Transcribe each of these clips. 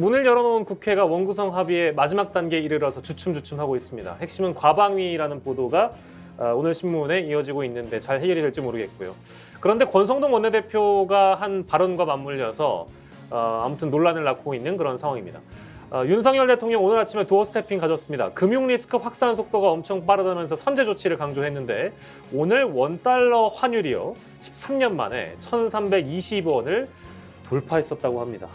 문을 열어놓은 국회가 원구성 합의의 마지막 단계에 이르러서 주춤주춤하고 있습니다. 핵심은 과방위라는 보도가 오늘 신문에 이어지고 있는데 잘 해결이 될지 모르겠고요. 그런데 권성동 원내대표가 한 발언과 맞물려서 아무튼 논란을 낳고 있는 그런 상황입니다. 윤석열 대통령 오늘 아침에 도어 스태핑 가졌습니다. 금융 리스크 확산 속도가 엄청 빠르다면서 선제 조치를 강조했는데 오늘 원달러 환율이요 13년 만에 1,320원을 돌파했었다고 합니다.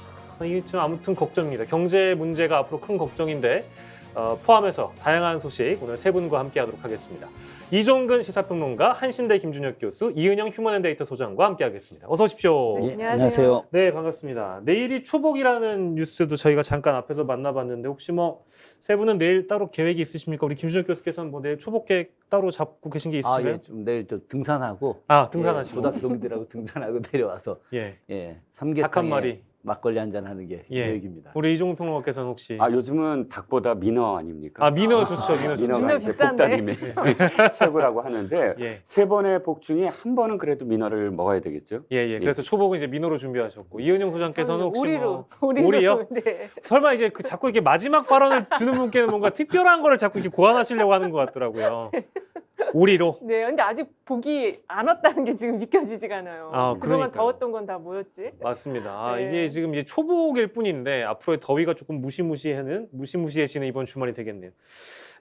이게 좀 아무튼 걱정입니다. 경제 문제가 앞으로 큰 걱정인데 포함해서 다양한 소식 오늘 세 분과 함께하도록 하겠습니다. 이종근 시사평론가, 한신대 김준혁 교수, 이은영 휴먼앤데이터 소장과 함께하겠습니다. 어서 오십시오. 네, 안녕하세요. 네, 반갑습니다. 내일이 초복이라는 뉴스도 저희가 잠깐 앞에서 만나봤는데 혹시 뭐 세 분은 내일 따로 계획이 있으십니까? 우리 김준혁 교수께서는 뭐 내일 초복 계획 따로 잡고 계신 게 있으신가요? 예, 좀 내일 좀 등산하고. 등산하시고. 고등학교 동기들하고 등산하고 내려와서 예. 삼계탕에 닭 한 마리. 막걸리 한잔 하는 게 계획입니다. 우리 이종근 평론가께서는 혹시 요즘은 닭보다 민어 아닙니까? 민어 좋죠. 민어 좋죠. 민어가 이제 복다림의 최고라고 하는데 예. 세 번의 복 중에 한 번은 그래도 민어를 먹어야 되겠죠? 예. 그래서 초복은 이제 민어로 준비하셨고 이은영 소장께서는 혹시 오리로. 오리요? 네. 설마 이제 자꾸 이렇게 마지막 발언을 주는 분께는 뭔가 특별한 거를 자꾸 이렇게 고안하시려고 하는 것 같더라고요. 오리로. 네, 근데 아직 복이 안 왔다는 게 지금 믿겨지지가 않아요. 그동안 그러니까요. 더웠던 건 다 뭐였지? 맞습니다. 네. 이게 지금 이제 초복일 뿐인데 앞으로의 더위가 조금 무시무시해지는 이번 주말이 되겠네요.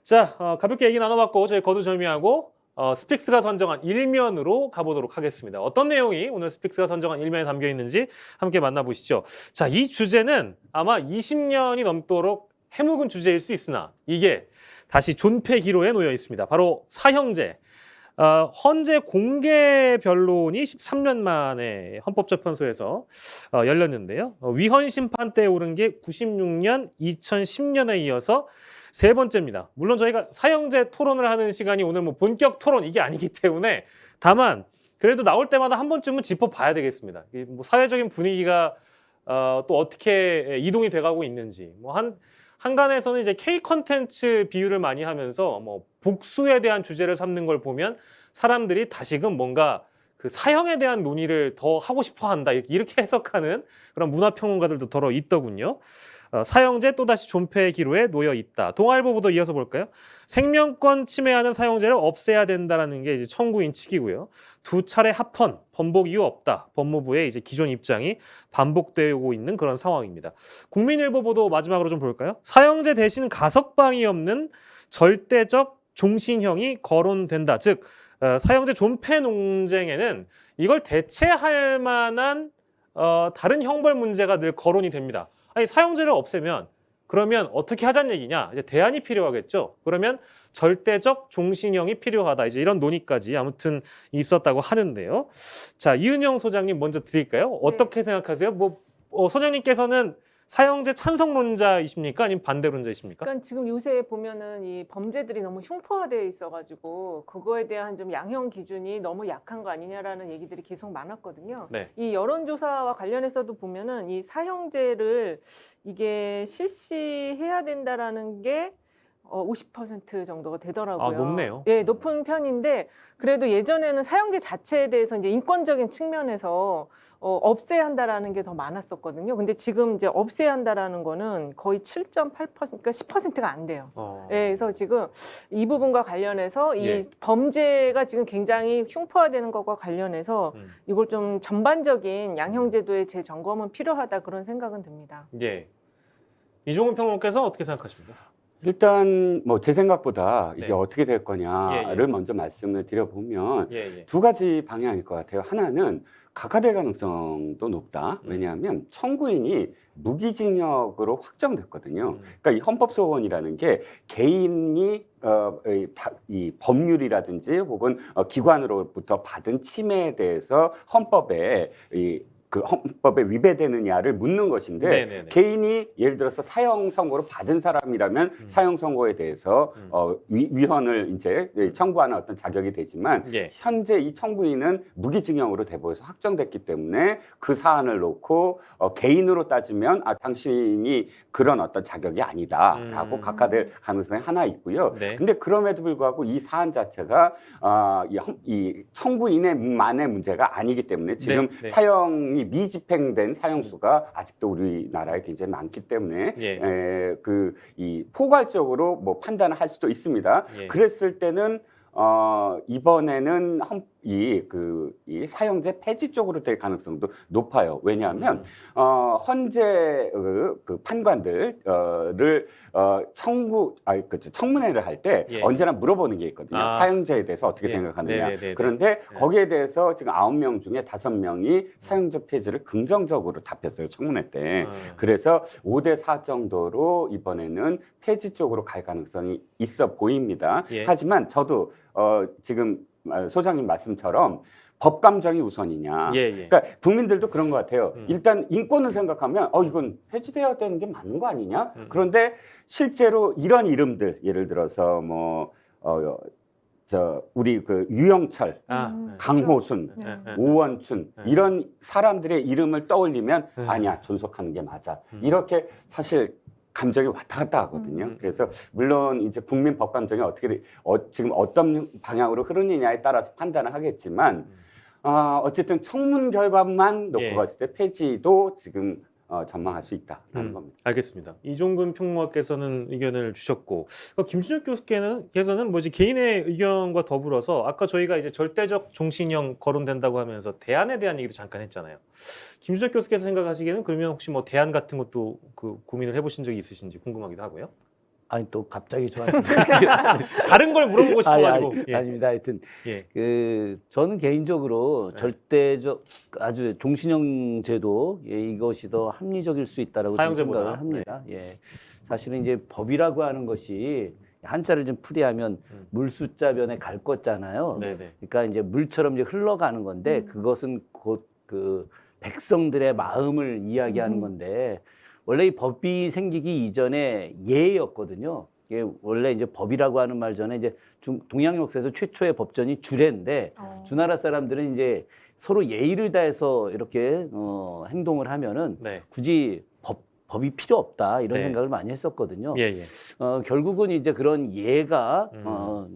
자, 가볍게 얘기 나눠봤고 저희 거두절미하고 스픽스가 선정한 일면으로 가보도록 하겠습니다. 어떤 내용이 오늘 스픽스가 선정한 일면에 담겨 있는지 함께 만나보시죠. 자, 이 주제는 아마 20년이 넘도록 해묵은 주제일 수 있으나 이게 다시 존폐 기로에 놓여 있습니다. 바로 사형제. 헌재 공개 변론이 13년 만에 헌법재판소에서 열렸는데요. 위헌 심판 때에 오른 게 96년, 2010년에 이어서 세 번째입니다. 물론 저희가 사형제 토론을 하는 시간이 오늘 뭐 본격 토론 이게 아니기 때문에 다만 그래도 나올 때마다 한 번쯤은 짚어봐야 되겠습니다. 뭐 사회적인 분위기가 또 어떻게 이동이 돼가고 있는지 한간에서는 이제 K 컨텐츠 비유를 많이 하면서 뭐 복수에 대한 주제를 삼는 걸 보면 사람들이 다시금 뭔가 그 사형에 대한 논의를 더 하고 싶어 한다 이렇게 해석하는 그런 문화평론가들도 더러 있더군요. 사형제 또다시 존폐의 기로에 놓여 있다. 동아일보 보도 이어서 볼까요? 생명권 침해하는 사형제를 없애야 된다라는 게 이제 청구인 측이고요. 두 차례 합헌, 번복 이유 없다. 법무부의 이제 기존 입장이 반복되고 있는 그런 상황입니다. 국민일보 보도 마지막으로 좀 볼까요? 사형제 대신 가석방이 없는 절대적 종신형이 거론된다. 즉 사형제 존폐 논쟁에는 이걸 대체할 만한 다른 형벌 문제가 늘 거론이 됩니다. 아니 사형제를 없애면 그러면 어떻게 하자는 얘기냐? 이제 대안이 필요하겠죠. 그러면 절대적 종신형이 필요하다. 이제 이런 논의까지 아무튼 있었다고 하는데요. 자, 이은영 소장님 먼저 드릴까요? 어떻게 생각하세요? 소장님께서는 사형제 찬성론자이십니까? 아니면 반대론자이십니까? 그러니까 지금 요새 보면은 이 범죄들이 너무 흉포화되어 있어가지고 그거에 대한 좀 양형 기준이 너무 약한 거 아니냐라는 얘기들이 계속 많았거든요. 네. 이 여론조사와 관련해서도 보면은 이 사형제를 이게 실시해야 된다라는 게 50% 정도가 되더라고요. 높네요. 예, 높은 편인데 그래도 예전에는 사형제 자체에 대해서 이제 인권적인 측면에서 없애야 한다라는 게 더 많았었거든요. 근데 지금 이제 없애야 한다라는 거는 거의 7.8%, 그러니까 10%가 안 돼요. 예, 그래서 지금 이 부분과 관련해서 이 범죄가 지금 굉장히 흉포화되는 것과 관련해서 이걸 좀 전반적인 양형제도의 재점검은 필요하다 그런 생각은 듭니다. 예. 이종훈 평론가께서 어떻게 생각하십니까? 일단 뭐 제 생각보다 이게 네. 어떻게 될 거냐를 예. 먼저 말씀을 드려보면 예. 두 가지 방향일 것 같아요. 하나는 각하될 가능성도 높다. 왜냐하면 청구인이 무기징역으로 확정됐거든요. 그러니까 이 헌법소원이라는 게 개인이 이 법률이라든지 혹은 기관으로부터 받은 침해에 대해서 헌법에 그 헌법에 위배되느냐를 묻는 것인데 네네네. 개인이 예를 들어서 사형 선고를 받은 사람이라면 사형 선고에 대해서 위헌을 이제 청구하는 어떤 자격이 되지만 현재 이 청구인은 무기징역으로 대법에서 확정됐기 때문에 그 사안을 놓고 개인으로 따지면 당신이 그런 어떤 자격이 아니다라고 각하될 가능성이 하나 있고요. 네. 근데 그럼에도 불구하고 이 사안 자체가 이 청구인의 만의 문제가 아니기 때문에 지금 네. 사형이 형이 미집행된 사형수가 아직도 우리나라에 굉장히 많기 때문에 예. 이 포괄적으로 뭐 판단을 할 수도 있습니다. 예. 그랬을 때는 이번에는 이 사형제 폐지 쪽으로 될 가능성도 높아요. 왜냐하면 헌재 그 판관들을 청문회를 할 때 예. 언제나 물어보는 게 있거든요. 아. 사형제에 대해서 어떻게 예. 생각하느냐. 네네네네. 그런데 거기에 대해서 지금 9명 중에 5명이 사형제 폐지를 긍정적으로 답했어요. 청문회 때. 그래서 5대4 정도로 이번에는 폐지 쪽으로 갈 가능성이 있어 보입니다. 예. 하지만 저도 지금 소장님 말씀처럼 법 감정이 우선이냐. 예, 예. 그러니까 국민들도 그런 것 같아요. 음. 일단 인권을 생각하면 이건 폐지돼야 되는 게 맞는 거 아니냐? 그런데 실제로 이런 이름들 예를 들어서 우리 그 유영철, 강호순, 오원춘 이런 사람들의 이름을 떠올리면 아니야 존속하는 게 맞아. 이렇게 사실 감정이 왔다 갔다 하거든요. 그래서 물론 이제 국민 법 감정이 지금 어떤 방향으로 흐르느냐에 따라서 판단을 하겠지만 어쨌든 청문 결과만 놓고 예. 봤을 때 폐지도 지금 전망할 수 있다라는 겁니다. 알겠습니다. 이종근 평론가께서는 의견을 주셨고 김준혁 교수께서는 뭐 이제 개인의 의견과 더불어서 아까 저희가 이제 절대적 종신형 거론된다고 하면서 대안에 대한 얘기도 잠깐 했잖아요. 김준혁 교수께서 생각하시기에는 그러면 혹시 뭐 대안 같은 것도 고민을 해보신 적이 있으신지 궁금하기도 하고요. 아니 또 갑자기 저한테 다른 걸 물어보고 싶어가지고. 예. 아닙니다. 하여튼 예. 저는 개인적으로 네. 절대적 아주 종신형 제도 이것이 더 합리적일 수 있다라고 좀 사형제보다. 생각을 합니다. 예. 사실은 이제 법이라고 하는 것이 한자를 좀 풀이하면 물숫자변에 갈 거잖아요. 네네. 그러니까 이제 물처럼 이제 흘러가는 건데 그것은 곧 그 백성들의 마음을 이야기하는 건데 원래 이 법이 생기기 이전에 예였거든요. 이게 원래 이제 법이라고 하는 말 전에 이제 동양 역사에서 최초의 법전이 주례인데 주나라 사람들은 이제 서로 예의를 다해서 이렇게 행동을 하면은 네. 굳이 법이 필요 없다 이런 네. 생각을 많이 했었거든요. 예, 예. 결국은 이제 그런 예가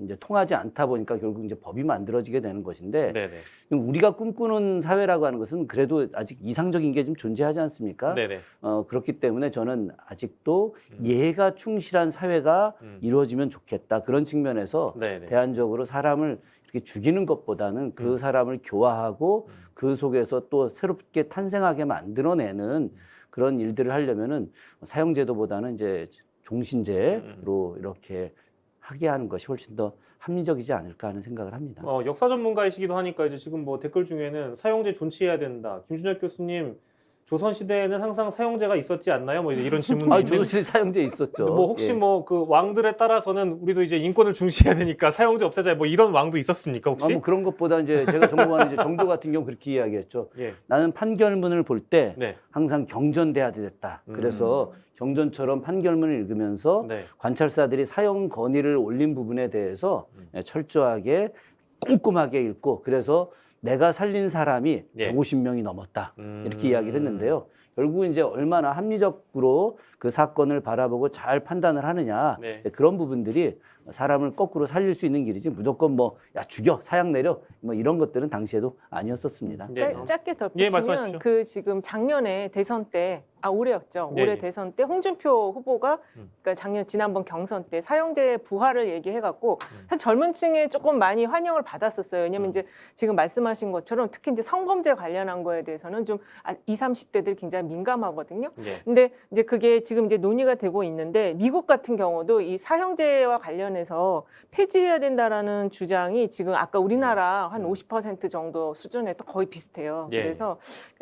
이제 통하지 않다 보니까 결국 이제 법이 만들어지게 되는 것인데 네네. 우리가 꿈꾸는 사회라고 하는 것은 그래도 아직 이상적인 게 좀 존재하지 않습니까? 네네. 그렇기 때문에 저는 아직도 예가 충실한 사회가 이루어지면 좋겠다 그런 측면에서 네네. 대안적으로 사람을 이렇게 죽이는 것보다는 그 사람을 교화하고 그 속에서 또 새롭게 탄생하게 만들어내는 그런 일들을 하려면은 사형제도보다는 이제 종신제로 이렇게 하게 하는 것이 훨씬 더 합리적이지 않을까 하는 생각을 합니다. 역사 전문가이시기도 하니까 이제 지금 뭐 댓글 중에는 사형제 존치해야 된다. 김준혁 교수님 조선 시대에는 항상 사형제가 있었지 않나요? 뭐 이제 이런 질문도 있는데. 조선시대 사형제 있었죠. 뭐 혹시 예. 뭐 그 왕들에 따라서는 우리도 이제 인권을 중시해야 되니까 사형제 없애자 뭐 이런 왕도 있었습니까 혹시? 뭐 그런 것보다 이제 제가 전공하는 이제 정도 같은 경우 그렇게 이야기했죠. 예. 나는 판결문을 볼 때 네. 항상 경전돼야 됐다. 그래서 경전처럼 판결문을 읽으면서 네. 관찰사들이 사형 건의를 올린 부분에 대해서 철저하게 꼼꼼하게 읽고 그래서 내가 살린 사람이 예. 150명이 넘었다. 이렇게 이야기를 했는데요. 결국은 이제 얼마나 합리적으로 그 사건을 바라보고 잘 판단을 하느냐. 네. 그런 부분들이 사람을 거꾸로 살릴 수 있는 길이지 무조건 뭐 야 죽여 사형 내려 뭐 이런 것들은 당시에도 아니었었습니다. 네. 짧게 예, 덧붙이면 말씀하십시오. 그 지금 작년에 대선 때 올해였죠. 네, 올해 네. 대선 때 홍준표 후보가 그러니까 지난번 경선 때 사형제 부활을 얘기해갖고 사실 젊은 층에 조금 많이 환영을 받았었어요. 왜냐면 이제 지금 말씀하신 것처럼 특히 이제 성범죄 관련한 거에 대해서는 좀 20, 30대들 굉장히 민감하거든요. 예. 근데 이제 그게 지금 이제 논의가 되고 있는데 미국 같은 경우도 이 사형제와 관련해서 폐지해야 된다라는 주장이 지금 아까 우리나라 한 50% 정도 수준에 또 거의 비슷해요. 예. 그래서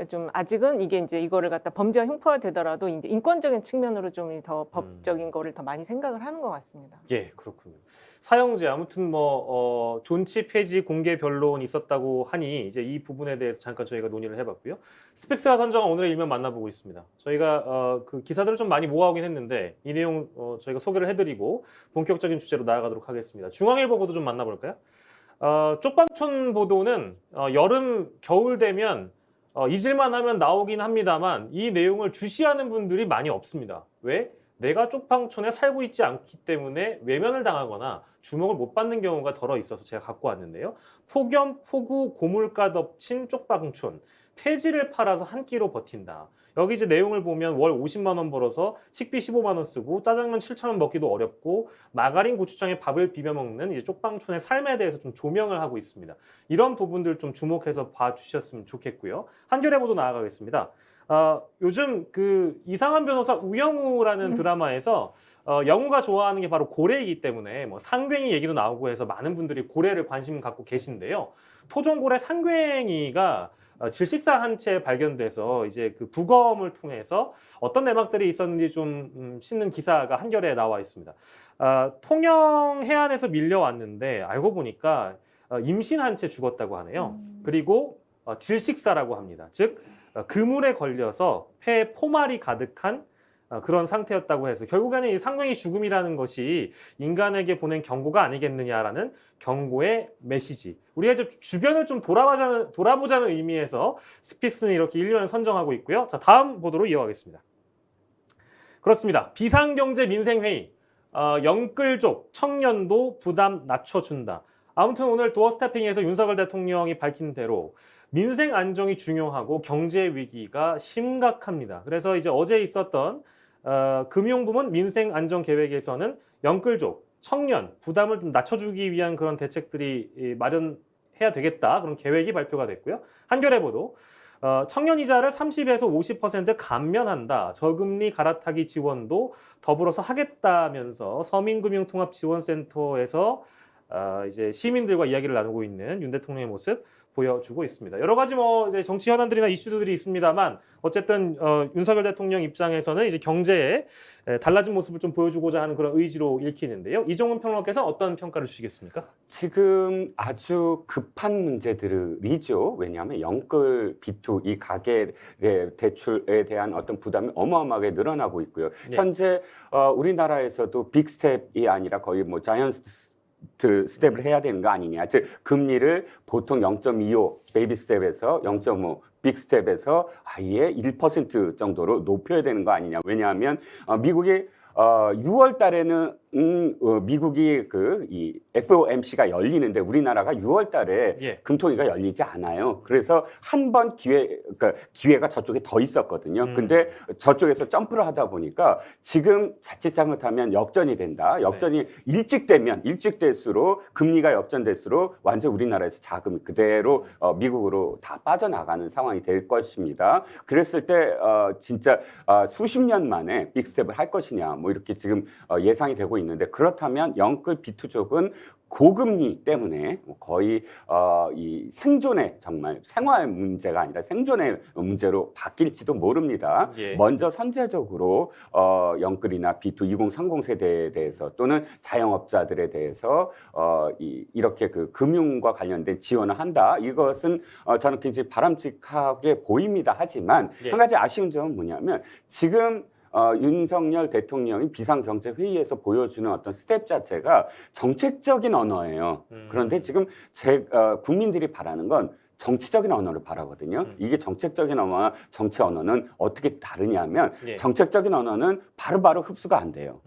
좀 아직은 이게 이제 이거를 갖다 범죄가 흉포화 되더라도 이제 인권적인 측면으로 좀 더 법적인 거를 더 많이 생각을 하는 것 같습니다. 예, 그렇군요. 사형제 아무튼 뭐 존치 폐지 공개 변론이 있었다고 하니 이제 이 부분에 대해서 잠깐 저희가 논의를 해봤고요. 스펙스가 선정한 오늘의 일면 만나보고 있습니다. 저희가 그 기사들을 좀 많이 모아오긴 했는데 이 내용 저희가 소개를 해드리고 본격적인 주제로 나아가도록 하겠습니다. 중앙일보 보도 좀 만나볼까요? 쪽방촌 보도는 여름 겨울 되면 잊을만 하면 나오긴 합니다만 이 내용을 주시하는 분들이 많이 없습니다. 왜? 내가 쪽방촌에 살고 있지 않기 때문에 외면을 당하거나 주목을 못 받는 경우가 덜어 있어서 제가 갖고 왔는데요. 폭염, 폭우, 고물가 덮친 쪽방촌, 폐지를 팔아서 한 끼로 버틴다. 여기 이제 내용을 보면 월 50만 원 벌어서 식비 15만 원 쓰고 짜장면 7천 원 먹기도 어렵고 마가린 고추장에 밥을 비벼 먹는 이제 쪽방촌의 삶에 대해서 좀 조명을 하고 있습니다. 이런 부분들 좀 주목해서 봐주셨으면 좋겠고요. 한겨레 보도 나아가겠습니다. 요즘 그 이상한 변호사 우영우라는 드라마에서 영우가 좋아하는 게 바로 고래이기 때문에 뭐 상괭이 얘기도 나오고 해서 많은 분들이 고래를 관심 갖고 계신데요. 토종고래 상괭이가 질식사 한 채 발견돼서 이제 그 부검을 통해서 어떤 내막들이 있었는지 좀 씻는 기사가 한겨레에 나와 있습니다. 통영 해안에서 밀려왔는데 알고 보니까 임신 한 채 죽었다고 하네요. 그리고 질식사라고 합니다. 즉 그물에 걸려서 폐에 포말이 가득한 그런 상태였다고 해서 결국에는 이 상괭이 죽음이라는 것이 인간에게 보낸 경고가 아니겠느냐라는 경고의 메시지. 우리가 이제 주변을 좀 돌아보자는 의미에서 스피스는 이렇게 1년을 선정하고 있고요. 자, 다음 보도로 이어가겠습니다. 그렇습니다. 비상경제 민생회의, 영끌족 청년도 부담 낮춰준다. 아무튼 오늘 도어 스태핑에서 윤석열 대통령이 밝힌 대로 민생 안정이 중요하고 경제 위기가 심각합니다. 그래서 이제 어제 있었던 금융부문 민생 안정 계획에서는 영끌족, 청년 부담을 좀 낮춰주기 위한 그런 대책들이 마련해야 되겠다. 그런 계획이 발표가 됐고요. 한겨레 보도. 청년 이자를 30에서 50% 감면한다. 저금리 갈아타기 지원도 더불어서 하겠다면서 서민금융통합지원센터에서 이제 시민들과 이야기를 나누고 있는 윤 대통령의 모습 보여주고 있습니다. 여러 가지 뭐 이제 정치 현안들이나 이슈들이 있습니다만 어쨌든 윤석열 대통령 입장에서는 이제 경제에 달라진 모습을 좀 보여주고자 하는 그런 의지로 읽히는데요. 이종훈 평론가께서 어떤 평가를 주시겠습니까? 지금 아주 급한 문제들이죠. 왜냐하면 영끌 B2 이 가계 대출에 대한 어떤 부담이 어마어마하게 늘어나고 있고요. 네. 현재 우리나라에서도 빅스텝이 아니라 거의 뭐 자이언트 스텝을 해야 되는 거 아니냐. 즉 금리를 보통 0.25 베이비 스텝에서 0.5 빅 스텝에서 아예 1% 정도로 높여야 되는 거 아니냐. 왜냐하면 미국이 6월 달에는 미국이 이 FOMC가 열리는데 우리나라가 6월 달에 예. 금통위가 열리지 않아요. 그래서 한 번 기회가 저쪽에 더 있었거든요. 근데 저쪽에서 점프를 하다 보니까 지금 자칫 잘못하면 역전이 된다. 역전이 일찍 될수록 금리가 역전될수록 완전 우리나라에서 자금이 그대로 미국으로 다 빠져나가는 상황이 될 것입니다. 그랬을 때 진짜 수십 년 만에 빅스텝을 할 것이냐 뭐 이렇게 지금 예상이 되고 있는데 그렇다면 영끌 B2 쪽은 고금리 때문에 거의 이 생존의 정말 생활 문제가 아니라 생존의 문제로 바뀔지도 모릅니다. 예. 먼저 선제적으로 영끌이나 B2 2030 세대에 대해서 또는 자영업자들에 대해서 이렇게 그 금융과 관련된 지원을 한다. 이것은 저는 굉장히 바람직하게 보입니다. 하지만 예. 한 가지 아쉬운 점은 뭐냐면 지금 윤석열 대통령이 비상경제회의에서 보여주는 어떤 스텝 자체가 정책적인 언어예요. 그런데 지금 국민들이 바라는 건 정치적인 언어를 바라거든요. 이게 정책적인 언어와 정치 언어는 어떻게 다르냐면 예. 정책적인 언어는 바로바로 흡수가 안 돼요.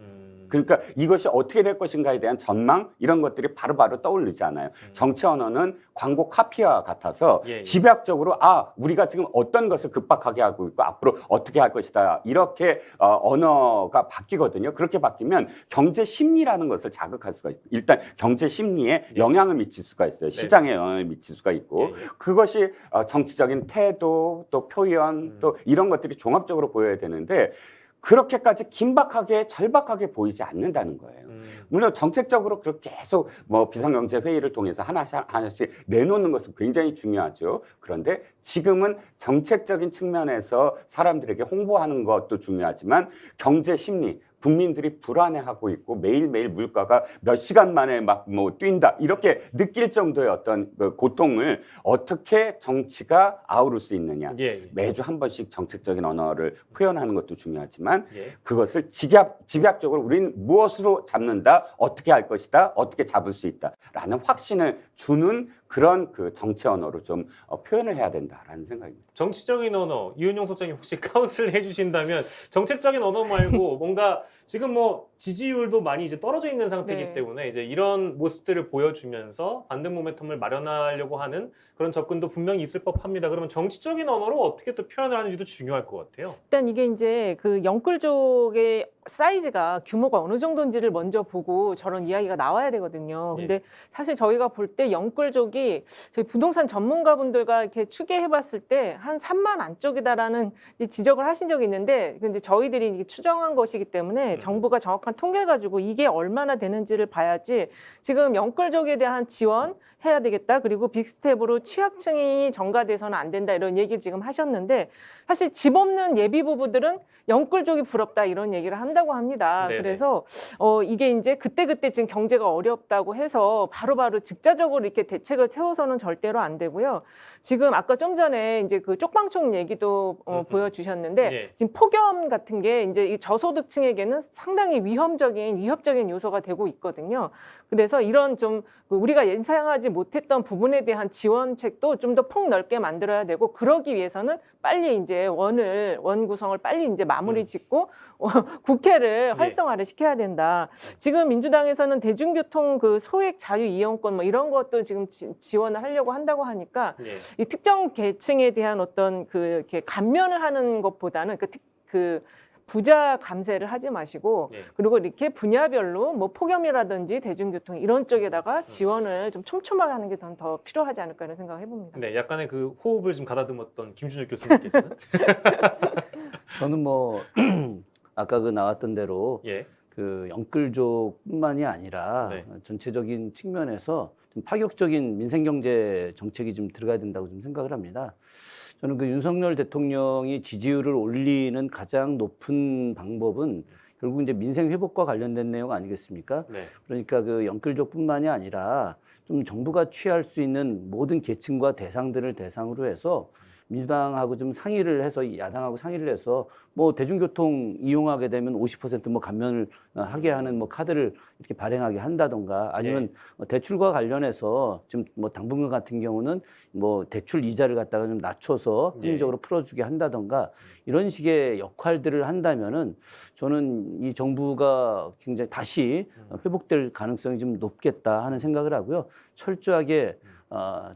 그러니까 이것이 어떻게 될 것인가에 대한 전망 이런 것들이 바로바로 떠오르지 않아요. 정치 언어는 광고 카피와 같아서 예, 예. 집약적으로 우리가 지금 어떤 것을 급박하게 하고 있고 앞으로 어떻게 할 것이다 이렇게 언어가 바뀌거든요. 그렇게 바뀌면 경제 심리라는 것을 자극할 수가 있고 일단 경제 심리에 영향을 미칠 수가 있어요. 시장에 영향을 미칠 수가 있고 그것이 정치적인 태도 또 표현 또 이런 것들이 종합적으로 보여야 되는데 그렇게까지 긴박하게 절박하게 보이지 않는다는 거예요. 물론 정책적으로 그렇게 계속 뭐 비상경제 회의를 통해서 하나씩 내놓는 것은 굉장히 중요하죠. 그런데 지금은 정책적인 측면에서 사람들에게 홍보하는 것도 중요하지만 경제 심리 국민들이 불안해하고 있고 매일매일 물가가 몇 시간 만에 막 뭐 뛴다 이렇게 느낄 정도의 어떤 그 고통을 어떻게 정치가 아우를 수 있느냐. 예. 매주 한 번씩 정책적인 언어를 표현하는 것도 중요하지만 예. 그것을 집약적으로 우리는 무엇으로 잡는다, 어떻게 할 것이다, 어떻게 잡을 수 있다라는 확신을 주는 그런 그 정치 언어로 좀 표현을 해야 된다라는 생각입니다. 정치적인 언어, 이은용 소장님 혹시 카운슬 해주신다면 정책적인 언어 말고 뭔가 지금 뭐 지지율도 많이 이제 떨어져 있는 상태이기 네. 때문에 이제 이런 모습들을 보여주면서 반등 모멘텀을 마련하려고 하는 그런 접근도 분명히 있을 법합니다. 그러면 정치적인 언어로 어떻게 또 표현을 하는지도 중요할 것 같아요. 일단 이게 이제 그 영끌족의 사이즈가 규모가 어느 정도인지를 먼저 보고 저런 이야기가 나와야 되거든요. 근데 사실 저희가 볼 때 영끌족이 저희 부동산 전문가분들과 이렇게 추계해봤을 때 한 3만 안쪽이다라는 지적을 하신 적이 있는데, 근데 저희들이 이게 추정한 것이기 때문에 정부가 정확한 통계 가지고 이게 얼마나 되는지를 봐야지. 지금 영끌족에 대한 지원 해야 되겠다. 그리고 빅스텝으로 취약층이 전가돼서는 안 된다. 이런 얘기를 지금 하셨는데, 사실 집 없는 예비 부부들은 영끌족이 부럽다 이런 얘기를 한다고 합니다. 네네. 그래서 이게 이제 그때그때 지금 경제가 어렵다고 해서 바로바로 즉자적으로 이렇게 대책을 세워서는 절대로 안 되고요. 지금 아까 좀 전에 이제 그 쪽방촌 얘기도 보여주셨는데 예. 지금 폭염 같은 게 이제 이 저소득층에게는 상당히 위협적인 요소가 되고 있거든요. 그래서 이런 좀 우리가 예상하지 못했던 부분에 대한 지원책도 좀 더 폭넓게 만들어야 되고, 그러기 위해서는 빨리 이제 원 구성을 빨리 이제 마무리 짓고 국회를 활성화를 시켜야 된다. 지금 민주당에서는 대중교통 그 소액 자유 이용권 뭐 이런 것도 지금 지원을 하려고 한다고 하니까 예. 이 특정 계층에 대한 어떤 그 이렇게 감면을 하는 것보다는 그 부자 감세를 하지 마시고, 예. 그리고 이렇게 분야별로 뭐 폭염이라든지 대중교통 이런 쪽에다가 지원을 좀 촘촘하게 하는 게 더 필요하지 않을까 이런 생각을 해봅니다. 네, 약간의 그 호흡을 좀 가다듬었던 김준혁 교수님께서는 저는 뭐 아까 그 나왔던 대로 예. 그 영끌족뿐만이 아니라 네. 전체적인 측면에서 좀 파격적인 민생경제 정책이 좀 들어가야 된다고 좀 생각을 합니다. 저는 그 윤석열 대통령이 지지율을 올리는 가장 높은 방법은 결국 이제 민생 회복과 관련된 내용 아니겠습니까? 네. 그러니까 그 영끌족뿐만이 아니라 좀 정부가 취할 수 있는 모든 계층과 대상들을 대상으로 해서 민주당하고 좀 상의를 해서, 야당하고 상의를 해서 뭐 대중교통 이용하게 되면 50%뭐 감면을 하게 하는 뭐 카드를 이렇게 발행하게 한다던가, 아니면 대출과 관련해서 좀 뭐 당분간 같은 경우는 뭐 대출 이자를 갖다가 좀 낮춰서 합리적으로 풀어주게 한다던가, 이런 식의 역할들을 한다면은 저는 이 정부가 굉장히 다시 회복될 가능성이 좀 높겠다 하는 생각을 하고요. 철저하게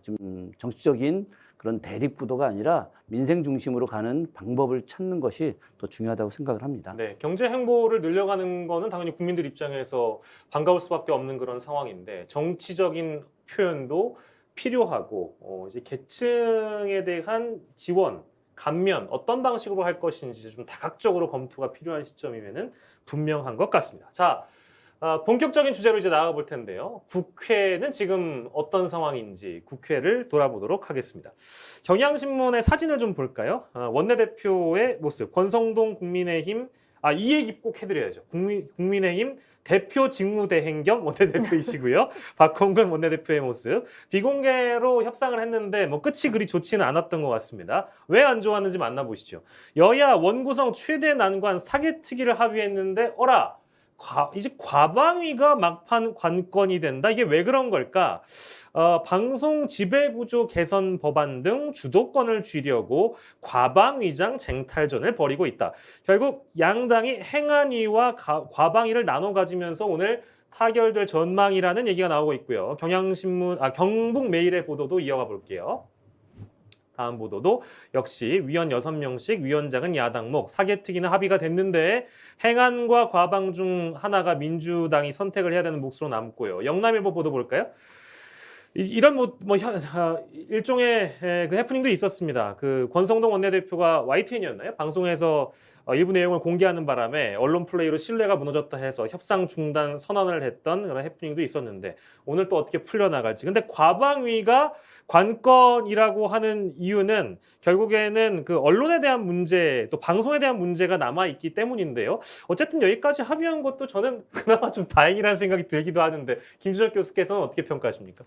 좀 정치적인 그런 대립 구도가 아니라 민생 중심으로 가는 방법을 찾는 것이 더 중요하다고 생각을 합니다. 네, 경제 행보를 늘려가는 거는 당연히 국민들 입장에서 반가울 수밖에 없는 그런 상황인데, 정치적인 표현도 필요하고 이제 계층에 대한 지원, 감면 어떤 방식으로 할 것인지 좀 다각적으로 검토가 필요한 시점이면은 분명한 것 같습니다. 자, 본격적인 주제로 이제 나아가 볼 텐데요. 국회는 지금 어떤 상황인지 국회를 돌아보도록 하겠습니다. 경향신문의 사진을 좀 볼까요? 원내대표의 모습, 권성동 국민의힘, 이 얘기 꼭 해드려야죠. 국민의힘 대표 직무대행 겸 원내대표이시고요. 박홍근 원내대표의 모습. 비공개로 협상을 했는데 뭐 끝이 그리 좋지는 않았던 것 같습니다. 왜 안 좋았는지 만나보시죠. 여야 원구성 최대 난관 사개특위를 합의했는데 이제 과방위가 막판 관건이 된다. 이게 왜 그런 걸까? 방송 지배구조 개선 법안 등 주도권을 쥐려고 과방위장 쟁탈전을 벌이고 있다. 결국 양당이 행안위와 과방위를 나눠 가지면서 오늘 타결될 전망이라는 얘기가 나오고 있고요. 경북메일의 보도도 이어가 볼게요. 다음 보도도 역시 위원 6명씩, 위원장은 야당목, 사개특위는 합의가 됐는데 행안과 과방 중 하나가 민주당이 선택을 해야 되는 몫으로 남고요. 영남일보 보도 볼까요? 이런 일종의 그 해프닝도 있었습니다. 그 권성동 원내대표가 YTN이었나요? 방송에서 일부 내용을 공개하는 바람에 언론 플레이로 신뢰가 무너졌다 해서 협상 중단 선언을 했던 그런 해프닝도 있었는데, 오늘 또 어떻게 풀려나갈지. 근데 과방위가 관건이라고 하는 이유는 결국에는 그 언론에 대한 문제, 또 방송에 대한 문제가 남아있기 때문인데요. 어쨌든 여기까지 합의한 것도 저는 그나마 좀 다행이라는 생각이 들기도 하는데, 김준혁 교수께서는 어떻게 평가하십니까?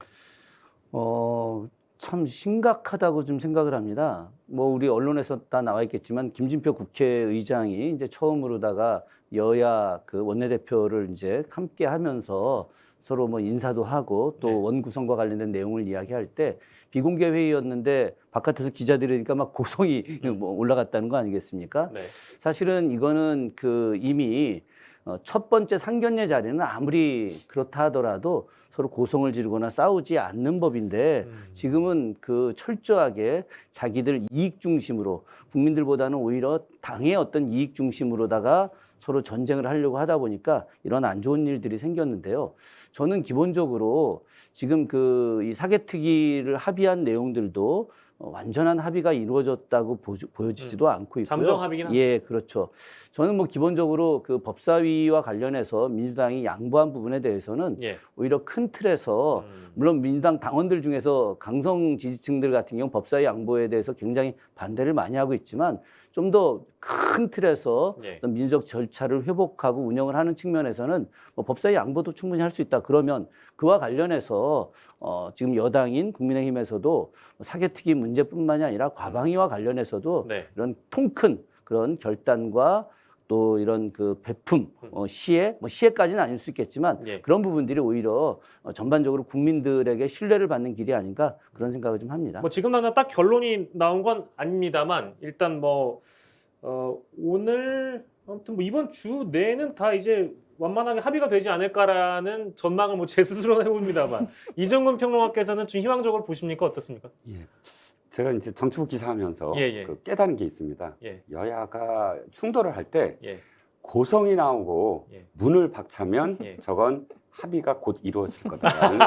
참 심각하다고 좀 생각을 합니다. 뭐 우리 언론에서 다 나와 있겠지만 김진표 국회의장이 이제 처음으로다가 여야 그 원내대표를 이제 함께 하면서 서로 뭐 인사도 하고 또 네. 원구성과 관련된 내용을 이야기할 때 비공개 회의였는데 바깥에서 기자들이니까 막 고성이 뭐 올라갔다는 거 아니겠습니까? 네. 사실은 이거는 그 이미 첫 번째 상견례 자리는 아무리 그렇다 하더라도 서로 고성을 지르거나 싸우지 않는 법인데 지금은 그 철저하게 자기들 이익 중심으로 국민들보다는 오히려 당의 어떤 이익 중심으로다가 서로 전쟁을 하려고 하다 보니까 이런 안 좋은 일들이 생겼는데요. 저는 기본적으로 지금 그 이 사개특위를 합의한 내용들도 완전한 합의가 이루어졌다고 보여지지도 않고 있고요. 잠정 합의긴 합니다. 예, 그렇죠. 저는 뭐 기본적으로 그 법사위와 관련해서 민주당이 양보한 부분에 대해서는 예. 오히려 큰 틀에서 물론 민주당 당원들 중에서 강성 지지층들 같은 경우 법사위 양보에 대해서 굉장히 반대를 많이 하고 있지만 좀 더 큰 틀에서 예. 어떤 민주적 절차를 회복하고 운영을 하는 측면에서는 뭐 법사위 양보도 충분히 할 수 있다. 그러면 그와 관련해서 지금 여당인 국민의힘에서도 사개특위 문제뿐만이 아니라 과방위와 관련해서도 네. 이런 통 큰 그런 결단과 또 이런 그 배품, 시혜, 뭐 시혜까지는 아닐 수 있겠지만 예. 그런 부분들이 오히려 전반적으로 국민들에게 신뢰를 받는 길이 아닌가 그런 생각을 좀 합니다. 뭐 지금 당장 딱 결론이 나온 건 아닙니다만 일단 뭐 오늘 아무튼 뭐 이번 주 내에는 다 이제 완만하게 합의가 되지 않을까라는 전망을 뭐 제 스스로 해봅니다만 이정근 평론가께서는 좀 희망적으로 보십니까? 어떻습니까? 예. 제가 이제 정치부 기사하면서 예, 예. 그 깨달은 게 있습니다. 예. 여야가 충돌을 할 때 예. 고성이 나오고 예. 문을 박차면 예. 저건 합의가 곧 이루어질 거다라는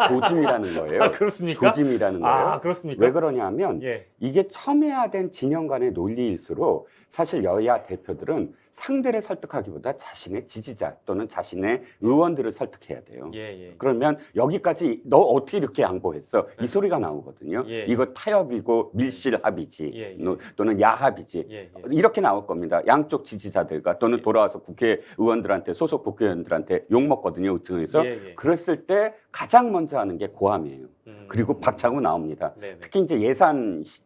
조짐이라는 거예요. 아, 그렇습니까? 조짐이라는 거예요. 아, 그렇습니까? 왜 그러냐면 예. 이게 첨예화된 진영 간의 논리일수록 사실 여야 대표들은 상대를 설득하기보다 자신의 지지자 또는 자신의 의원들을 설득해야 돼요. 예, 예. 그러면 여기까지 너 어떻게 이렇게 양보했어? 이 소리가 나오거든요. 예, 예. 이거 타협이고 밀실 합의지 예, 예. 또는 야합이지. 예, 예. 이렇게 나올 겁니다. 양쪽 지지자들과 또는 예. 돌아와서 국회의원들한테 소속 국회의원들한테 욕 먹거든요. 의층에서. 예, 예. 그랬을 때 가장 먼저 하는 게 고함이에요. 그리고 박차고 나옵니다. 네네. 특히 이제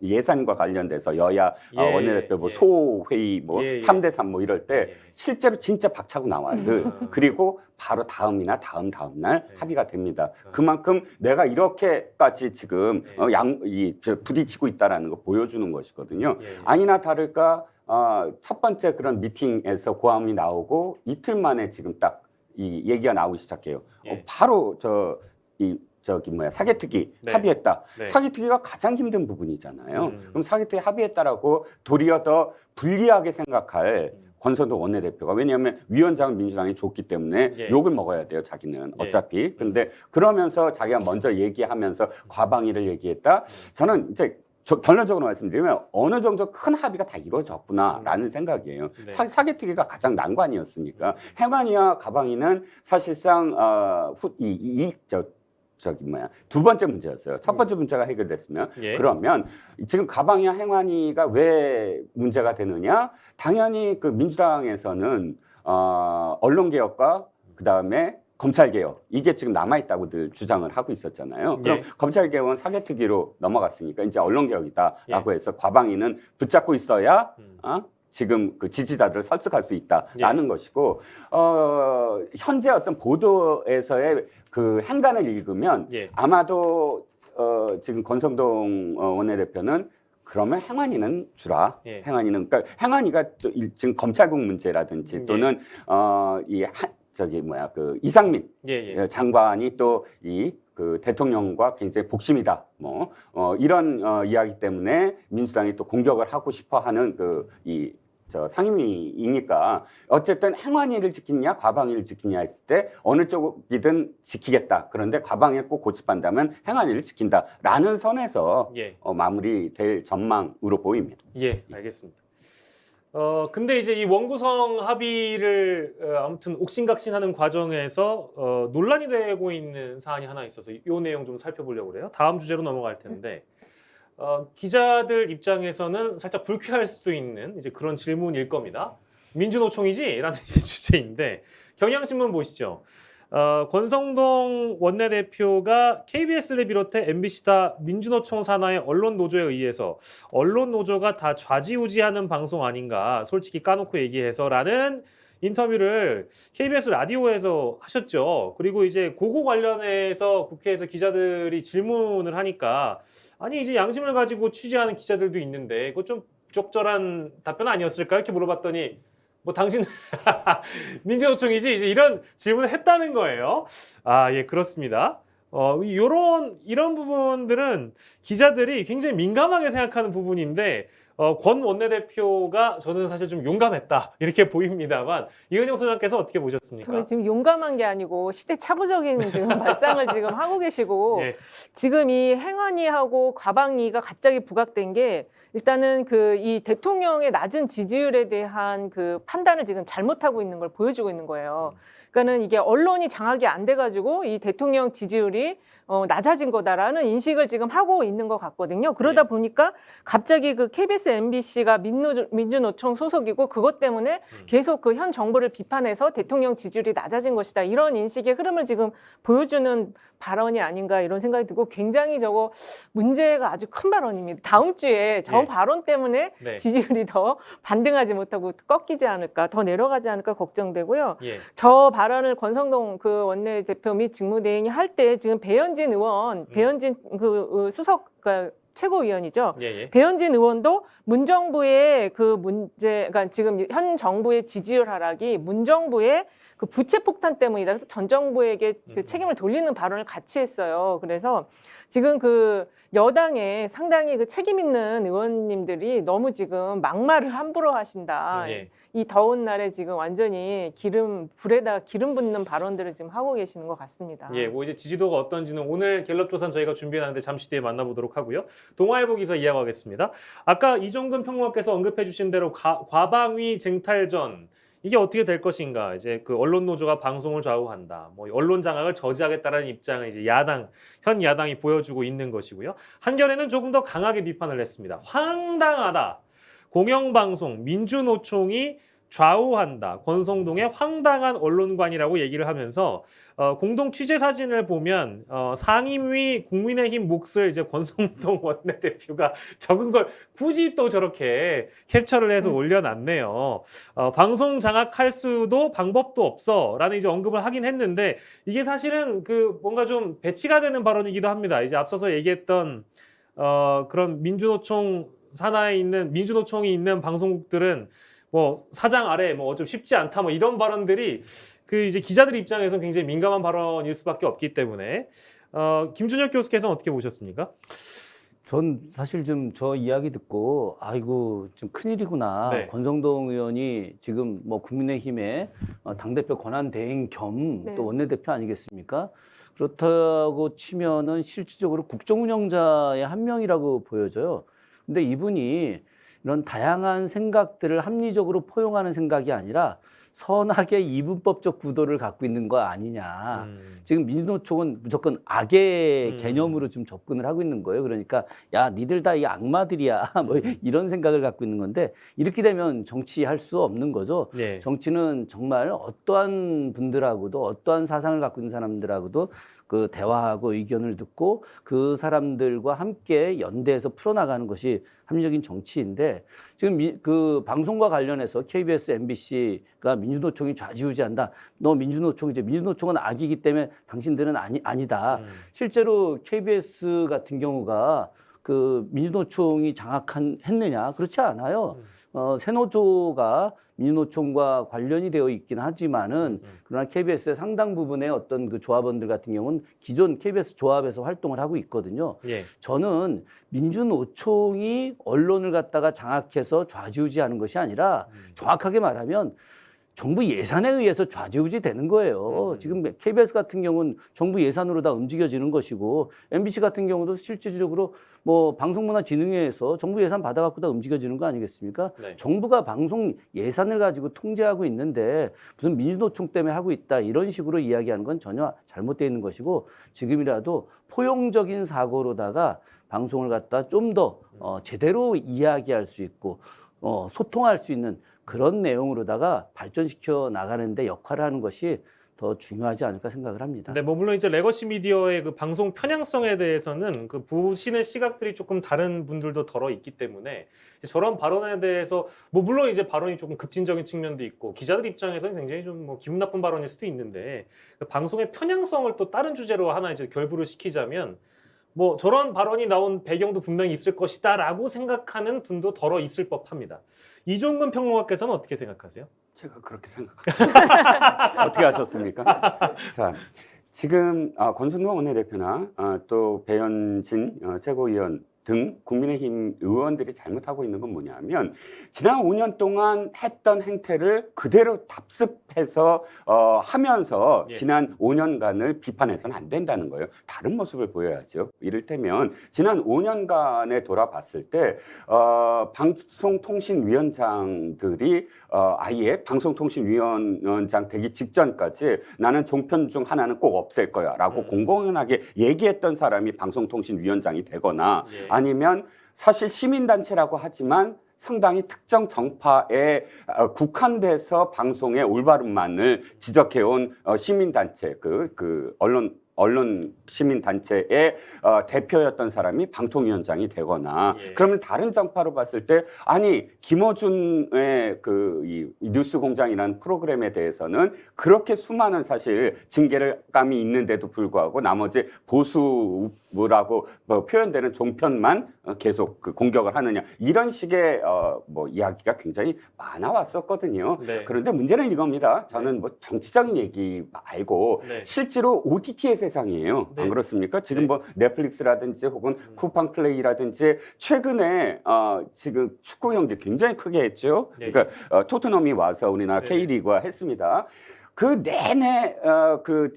예산과 관련돼서 여야 예, 원내대표 뭐 예. 소회의 뭐 예, 예. 3대3 뭐 이럴 때 예. 실제로 진짜 박차고 나와요. 늘. 그리고 바로 다음이나 다음 날 예. 합의가 됩니다. 그만큼 내가 이렇게까지 지금 예. 부딪히고 있다라는 거 보여주는 것이거든요. 예, 예. 아니나 다를까 첫 번째 그런 미팅에서 고함이 나오고 이틀 만에 지금 딱 이 얘기가 나오기 시작해요. 예. 바로 사개특위 네. 합의했다. 네. 사개특위가 가장 힘든 부분이잖아요. 음. 그럼 사개특위 합의했다라고 도리어 더 불리하게 생각할 권선도 원내대표가 왜냐하면 위원장은 민주당이 줬기 때문에 예. 욕을 먹어야 돼요. 자기는 예. 어차피. 근데 그러면서 자기가 먼저 얘기하면서 과방위를 얘기했다. 저는 이제 결론적으로 말씀드리면 어느 정도 큰 합의가 다 이루어졌구나라는 생각이에요. 네. 사개특위가 가장 난관이었으니까 행안위와 과방위는 사실상 두 번째 문제였어요. 첫 번째 문제가 해결됐으면 예. 그러면 지금 과방위와 행안위가 왜 문제가 되느냐? 당연히 그 민주당에서는 언론개혁과 그다음에 검찰개혁 이게 지금 남아있다고들 주장을 하고 있었잖아요. 그럼 예. 검찰개혁은 사개특위로 넘어갔으니까 이제 언론개혁이다라고 해서 과방위는 붙잡고 있어야 지금 그 지지자들을 설득할 수 있다라는 것이고 현재 어떤 보도에서의 그 행간을 읽으면 예. 아마도 지금 권성동 원내대표는 그러면 행안위는 주라. 예. 행안위는 그러니까 행안위가 또 지금 검찰국 문제라든지 또는 그 이상민 예. 장관이 또 그 대통령과 굉장히 복심이다. 이런 이야기 때문에 민주당이 또 공격을 하고 싶어하는 상임위이니까 어쨌든 행안위를 지키냐 과방위를 지키냐 했을 때 어느 쪽이든 지키겠다. 그런데 과방위를 꼭 고집한다면 행안위를 지킨다라는 선에서 예. 마무리될 전망으로 보입니다. 예, 알겠습니다. 근데 이제 이 원구성 합의를 아무튼 옥신각신하는 과정에서 논란이 되고 있는 사안이 하나 있어서 이 내용 좀 살펴보려고 그래요. 다음 주제로 넘어갈 텐데 기자들 입장에서는 살짝 불쾌할 수 있는 이제 그런 질문일 겁니다. 민주노총이지? 라는 이제 주제인데 경향신문 보시죠. 권성동 원내대표가 KBS를 비롯해 MBC다 민주노총 산하의 언론노조에 의해서 언론노조가 다 좌지우지하는 방송 아닌가 솔직히 까놓고 얘기해서라는 인터뷰를 KBS 라디오에서 하셨죠. 그리고 이제 그거 관련해서 국회에서 기자들이 질문을 하니까 아니 이제 양심을 가지고 취재하는 기자들도 있는데 그거 좀 적절한 답변 아니었을까 이렇게 물어봤더니 뭐 당신 민주노총이지 이제 이런 질문을 했다는 거예요. 아, 예, 그렇습니다. 이런 부분들은 기자들이 굉장히 민감하게 생각하는 부분인데 권 원내대표가 저는 사실 좀 용감했다 이렇게 보입니다만 이은영 소장께서 어떻게 보셨습니까? 저는 지금 용감한 게 아니고 시대착오적인 지금 발상을 지금 하고 계시고 예. 지금 이 행안위하고 과방위가 갑자기 부각된 게 일단은 그 이 대통령의 낮은 지지율에 대한 그 판단을 지금 잘못하고 있는 걸 보여주고 있는 거예요. 그러니까는 이게 언론이 장악이 안 돼가지고 이 대통령 지지율이 낮아진 거다라는 인식을 지금 하고 있는 것 같거든요. 그러다 네. 보니까 갑자기 그 KBS, MBC가 민주노총 소속이고 그것 때문에 계속 그 현 정부를 비판해서 대통령 지지율이 낮아진 것이다. 이런 인식의 흐름을 지금 보여주는 발언이 아닌가 이런 생각이 들고 굉장히 저거 문제가 아주 큰 발언입니다. 다음 주에 저 네. 발언 때문에 네. 지지율이 더 반등하지 못하고 꺾이지 않을까, 더 내려가지 않을까 걱정되고요. 예. 저 발언을 권성동 그 원내대표 및 직무대행이 할 때 지금 배현진 의원, 배현진 그 수석 그 최고위원이죠. 예, 예. 배현진 의원도 문정부의 그 문제, 그러니까 지금 현 정부의 지지율 하락이 문정부의 그 부채 폭탄 때문이다. 그래서 전 정부에게 그 책임을 돌리는 발언을 같이 했어요. 그래서 지금 그 여당에 상당히 그 책임 있는 의원님들이 너무 지금 막말을 함부로 하신다. 예. 이 더운 날에 지금 완전히 불에다 기름 붓는 발언들을 지금 하고 계시는 것 같습니다. 예, 뭐 이제 지지도가 어떤지는 오늘 갤럽 조사는 저희가 준비해놨는데 잠시 뒤에 만나보도록 하고요. 동아일보 기사 이어가겠습니다. 아까 이종근 평론가께서 언급해주신 대로 과방위 쟁탈전 이게 어떻게 될 것인가? 이제 그 언론 노조가 방송을 좌우한다. 뭐 언론 장악을 저지하겠다라는 입장을 이제 현 야당이 보여주고 있는 것이고요. 한겨레는 조금 더 강하게 비판을 했습니다. 황당하다. 공영방송 민주노총이 좌우한다. 권성동의 황당한 언론관이라고 얘기를 하면서 공동 취재 사진을 보면 상임위 국민의힘 몫을 이제 권성동 원내대표가 적은 걸 굳이 또 저렇게 캡처를 해서 올려놨네요. 방송 장악할 수도 방법도 없어라는 이제 언급을 하긴 했는데 이게 사실은 그 뭔가 좀 배치가 되는 발언이기도 합니다. 이제 앞서서 얘기했던 그런 민주노총 산하에 있는 민주노총이 있는 방송국들은 뭐 사장 아래 뭐 좀 쉽지 않다 뭐 이런 발언들이 그 이제 기자들 입장에서 굉장히 민감한 발언일 수밖에 없기 때문에 김준혁 교수께서는 어떻게 보셨습니까? 전 사실 좀 저 이야기 듣고 아이고 좀 큰일이구나. 네. 권성동 의원이 지금 뭐 국민의힘의 당대표 권한 대행 겸 또 네. 원내대표 아니겠습니까? 그렇다고 치면은 실질적으로 국정운영자의 한 명이라고 보여져요. 근데 이분이 이런 다양한 생각들을 합리적으로 포용하는 생각이 아니라 선악의 이분법적 구도를 갖고 있는 거 아니냐. 지금 민주노총은 무조건 악의 개념으로 좀 접근을 하고 있는 거예요. 그러니까 야, 니들 다 이 악마들이야. 뭐 이런 생각을 갖고 있는 건데 이렇게 되면 정치할 수 없는 거죠. 네. 정치는 정말 어떠한 분들하고도 어떠한 사상을 갖고 있는 사람들하고도 그 대화하고 의견을 듣고 그 사람들과 함께 연대해서 풀어나가는 것이 합리적인 정치인데 지금 그 방송과 관련해서 KBS, MBC가 민주노총이 좌지우지한다. 너 민주노총이지. 민주노총은 악이기 때문에 당신들은 아니다. 실제로 KBS 같은 경우가 그 민주노총이 장악했느냐? 그렇지 않아요. 새노조가 민주노총과 관련이 되어 있긴 하지만은 그러나 KBS의 상당 부분의 어떤 그 조합원들 같은 경우는 기존 KBS 조합에서 활동을 하고 있거든요. 예. 저는 민주노총이 언론을 갖다가 장악해서 좌지우지하는 것이 아니라 정확하게 말하면 정부 예산에 의해서 좌지우지 되는 거예요. 지금 KBS 같은 경우는 정부 예산으로 다 움직여지는 것이고 MBC 같은 경우도 실질적으로 뭐 방송문화진흥회에서 정부 예산 받아갖고 다 움직여지는 거 아니겠습니까? 네. 정부가 방송 예산을 가지고 통제하고 있는데 무슨 민주노총 때문에 하고 있다 이런 식으로 이야기하는 건 전혀 잘못되어 있는 것이고 지금이라도 포용적인 사고로다가 방송을 갖다 좀 더 제대로 이야기할 수 있고 소통할 수 있는 그런 내용으로다가 발전시켜 나가는데 역할을 하는 것이 더 중요하지 않을까 생각을 합니다. 네, 뭐 물론 이제 레거시 미디어의 그 방송 편향성에 대해서는 그 보시는 시각들이 조금 다른 분들도 덜어 있기 때문에 저런 발언에 대해서 뭐 물론 이제 발언이 조금 급진적인 측면도 있고 기자들 입장에서는 굉장히 좀 뭐 기분 나쁜 발언일 수도 있는데 그 방송의 편향성을 또 다른 주제로 하나 이제 결부를 시키자면 뭐 저런 발언이 나온 배경도 분명히 있을 것이다라고 생각하는 분도 덜어 있을 법합니다. 이종근 평론가께서는 어떻게 생각하세요? 제가 그렇게 생각합니다. 어떻게 하셨습니까? 자, 지금 권순도 원내대표나 또 배현진 최고위원 등 국민의힘 의원들이 잘못하고 있는 건 뭐냐면 지난 5년 동안 했던 행태를 그대로 답습해서 하면서 예. 지난 5년간을 비판해서는 안 된다는 거예요. 다른 모습을 보여야죠. 이를테면 지난 5년간에 돌아봤을 때 방송통신위원장들이 아예 방송통신위원장 되기 직전까지 나는 종편 중 하나는 꼭 없앨 거야 라고 공공연하게 얘기했던 사람이 방송통신위원장이 되거나 예. 아니면 사실 시민단체라고 하지만 상당히 특정 정파에 국한돼서 방송의 올바름만을 지적해온 시민단체, 언론 시민단체의 대표였던 사람이 방통위원장이 되거나 예. 그러면 다른 정파로 봤을 때 아니 김어준의 이 뉴스공장이라는 프로그램에 대해서는 그렇게 수많은 사실 징계감이 있는데도 불구하고 나머지 보수라고 표현되는 종편만 계속 공격을 하느냐 이런 식의 이야기가 굉장히 많아왔었거든요. 네. 그런데 문제는 이겁니다. 저는 뭐 정치적인 얘기 말고 네. 실제로 OTT의 세상이에요. 네. 안 그렇습니까? 지금 네. 뭐 넷플릭스라든지 혹은 쿠팡 플레이라든지 최근에 지금 축구 경기 굉장히 크게 했죠. 네. 그러니까 토트넘이 와서 우리나라 네. K리그화 했습니다. 그 내내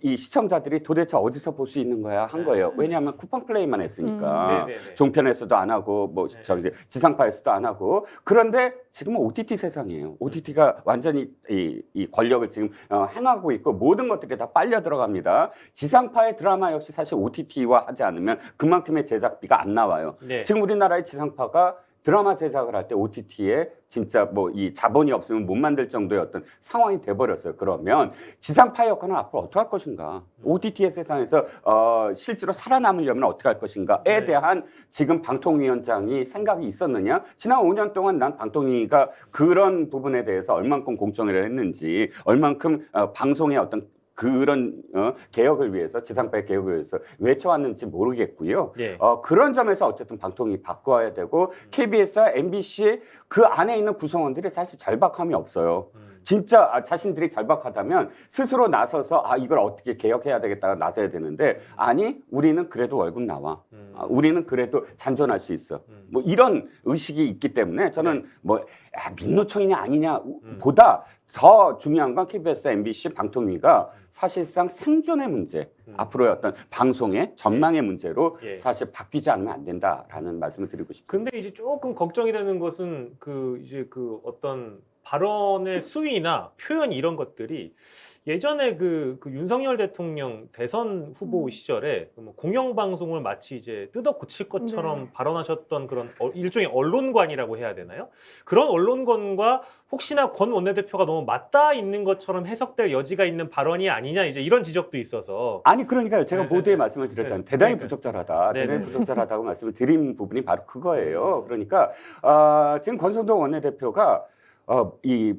이 시청자들이 도대체 어디서 볼 수 있는 거야 한 거예요. 왜냐하면 쿠팡 플레이만 했으니까 네, 네, 네. 종편에서도 안 하고 뭐 네. 저기 지상파에서도 안 하고 그런데 지금은 OTT 세상이에요. OTT가 완전히 이 권력을 지금 행하고 있고 모든 것들이 다 빨려 들어갑니다. 지상파의 드라마 역시 사실 OTT화 하지 않으면 그만큼의 제작비가 안 나와요. 네. 지금 우리나라의 지상파가 드라마 제작을 할 때 OTT에 진짜 뭐 이 자본이 없으면 못 만들 정도의 어떤 상황이 돼버렸어요. 그러면 지상파의 역할은 앞으로 어떻게 할 것인가? OTT의 세상에서 실제로 살아남으려면 어떻게 할 것인가에 네. 대한 지금 방통위원장이 생각이 있었느냐? 지난 5년 동안 난 방통위가 그런 부분에 대해서 얼만큼 공청회를 했는지, 얼만큼 방송의 어떤 그런 개혁을 위해서 지상파의 개혁을 위해서 외쳐왔는지 모르겠고요. 예. 그런 점에서 어쨌든 방통위 바꿔야 되고 KBS와 MBC 그 안에 있는 구성원들이 사실 절박함이 없어요. 진짜 자신들이 절박하다면 스스로 나서서 이걸 어떻게 개혁해야 되겠다가 나서야 되는데 아니 우리는 그래도 월급 나와. 우리는 그래도 잔존할 수 있어. 뭐 이런 의식이 있기 때문에 저는 뭐 민노총이냐 아니냐 보다 더 중요한 건 KBS, MBC, 방통위가 사실상 생존의 문제, 앞으로의 어떤 방송의 전망의 문제로 예. 사실 바뀌지 않으면 안 된다라는 말씀을 드리고 싶습니다. 근데 이제 조금 걱정이 되는 것은 이제 어떤 발언의 수위나 표현 이런 것들이 예전에 그 윤석열 대통령 대선 후보 시절에 뭐 공영방송을 마치 이제 뜯어 고칠 것처럼 네. 발언하셨던 그런 일종의 언론관이라고 해야 되나요? 그런 언론관과 혹시나 권 원내대표가 너무 맞닿아 있는 것처럼 해석될 여지가 있는 발언이 아니냐 이제 이런 지적도 있어서 아니 그러니까요. 제가 네, 모두의 네, 말씀을 드렸잖아요. 네. 대단히 그러니까요. 부적절하다. 네, 대단히 네. 부적절하다고 말씀을 드린 부분이 바로 그거예요. 그러니까 지금 권성동 원내대표가 이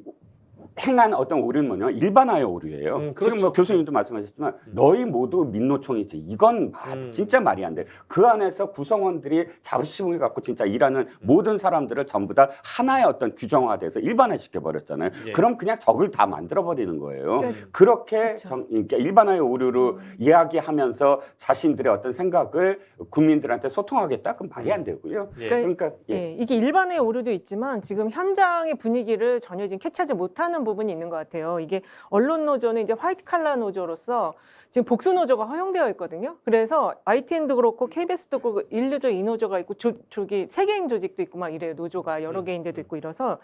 행한 어떤 오류는 뭐냐면 일반화의 오류예요. 그렇죠. 지금 뭐 교수님도 말씀하셨지만 너희 모두 민노총이지. 이건 진짜 말이 안 돼. 그 안에서 구성원들이 자부심을 갖고 진짜 일하는 모든 사람들을 전부 다 하나의 어떤 규정화돼서 일반화시켜 버렸잖아요. 예. 그럼 그냥 적을 다 만들어 버리는 거예요. 네. 그렇게 그쵸. 그러니까 일반화의 오류로 이야기하면서 자신들의 어떤 생각을 국민들한테 소통하겠다? 그건 말이 안 되고요. 예. 그러니까 예, 이게 일반의 오류도 있지만 지금 현장의 분위기를 전혀 지금 캐치하지 못하는 부분이 있는 것 같아요. 이게 언론 노조는 이제 화이트 칼라 노조로서 지금 복수 노조가 허용되어 있거든요. 그래서 ITN도 그렇고 KBS도 그렇고 인류조 이노조가 있고 저기 세계인 조직도 있고 막 이래요. 노조가 여러 개인데도 있고 이래서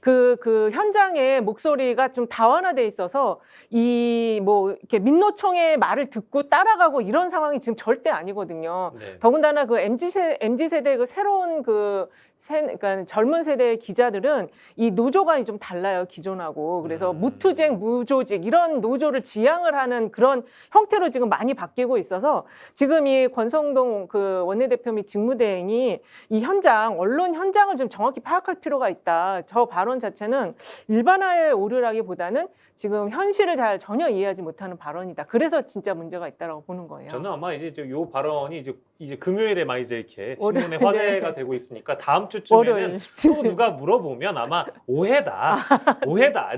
그 현장의 목소리가 좀 다원화돼 있어서 이 뭐 이렇게 민노총의 말을 듣고 따라가고 이런 상황이 지금 절대 아니거든요. 네. 더군다나 그 MZ 세대 그 새로운 그 그러니까 젊은 세대의 기자들은 이 노조가 좀 달라요, 기존하고. 그래서 무투쟁, 무조직 이런 노조를 지향을 하는 그런 형태로 지금 많이 바뀌고 있어서 지금 이 권성동 그 원내대표 및 직무대행이 이 현장, 언론 현장을 좀 정확히 파악할 필요가 있다. 저 발언 자체는 일반화에 오르라기보다는 지금 현실을 전혀 이해하지 못하는 발언이다. 그래서 진짜 문제가 있다라고 보는 거예요. 저는 아마 이제 요 발언이 이제 금요일에 막 이제 이렇게 월요일, 신문에 화제가 네. 되고 있으니까 다음 주쯤에는 월요일. 또 누가 물어보면 아마 오해다.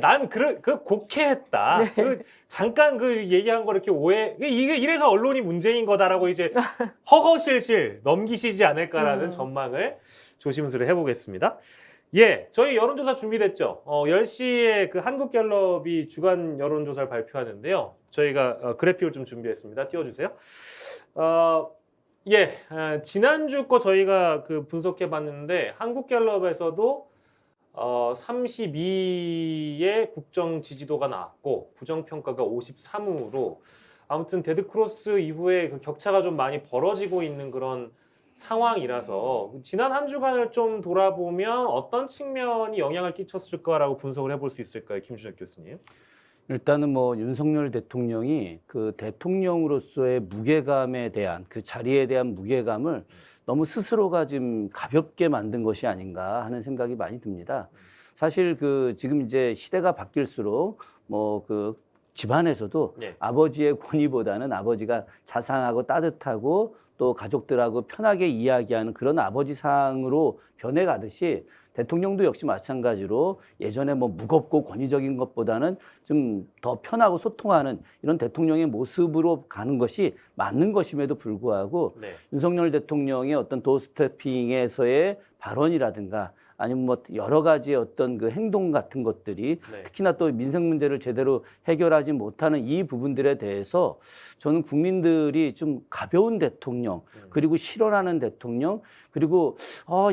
난 그 곡해했다. 네. 그 잠깐 그 얘기한 거 이렇게 오해. 이게 이래서 언론이 문제인 거다라고 이제 허허실실 넘기시지 않을까라는 전망을 조심스레 해보겠습니다. 예, 저희 여론조사 준비됐죠. 10시에 그 한국갤럽이 주간 여론조사를 발표하는데요. 저희가 그래픽을 좀 준비했습니다. 띄워주세요. 지난주 거 저희가 그 분석해 봤는데 한국갤럽에서도 32의 국정 지지도가 나왔고 부정평가가 53으로 아무튼 데드크로스 이후에 그 격차가 좀 많이 벌어지고 있는 그런 상황이라서 지난 한 주간을 좀 돌아보면 어떤 측면이 영향을 끼쳤을까라고 분석을 해볼 수 있을까요, 김준혁 교수님? 일단은 뭐 윤석열 대통령이 그 대통령으로서의 무게감에 대한 그 자리에 대한 무게감을 너무 스스로가 지금 가볍게 만든 것이 아닌가 하는 생각이 많이 듭니다. 사실 그 지금 이제 시대가 바뀔수록 뭐 그 집안에서도 네. 아버지의 권위보다는 아버지가 자상하고 따뜻하고 또 가족들하고 편하게 이야기하는 그런 아버지상으로 변해가듯이 대통령도 역시 마찬가지로 예전에 뭐 무겁고 권위적인 것보다는 좀 더 편하고 소통하는 이런 대통령의 모습으로 가는 것이 맞는 것임에도 불구하고 네. 윤석열 대통령의 어떤 도어스태핑에서의 발언이라든가 아니면 뭐 여러 가지의 어떤 그 행동 같은 것들이 네. 특히나 또 민생 문제를 제대로 해결하지 못하는 이 부분들에 대해서 저는 국민들이 좀 가벼운 대통령 그리고 실언하는 대통령 그리고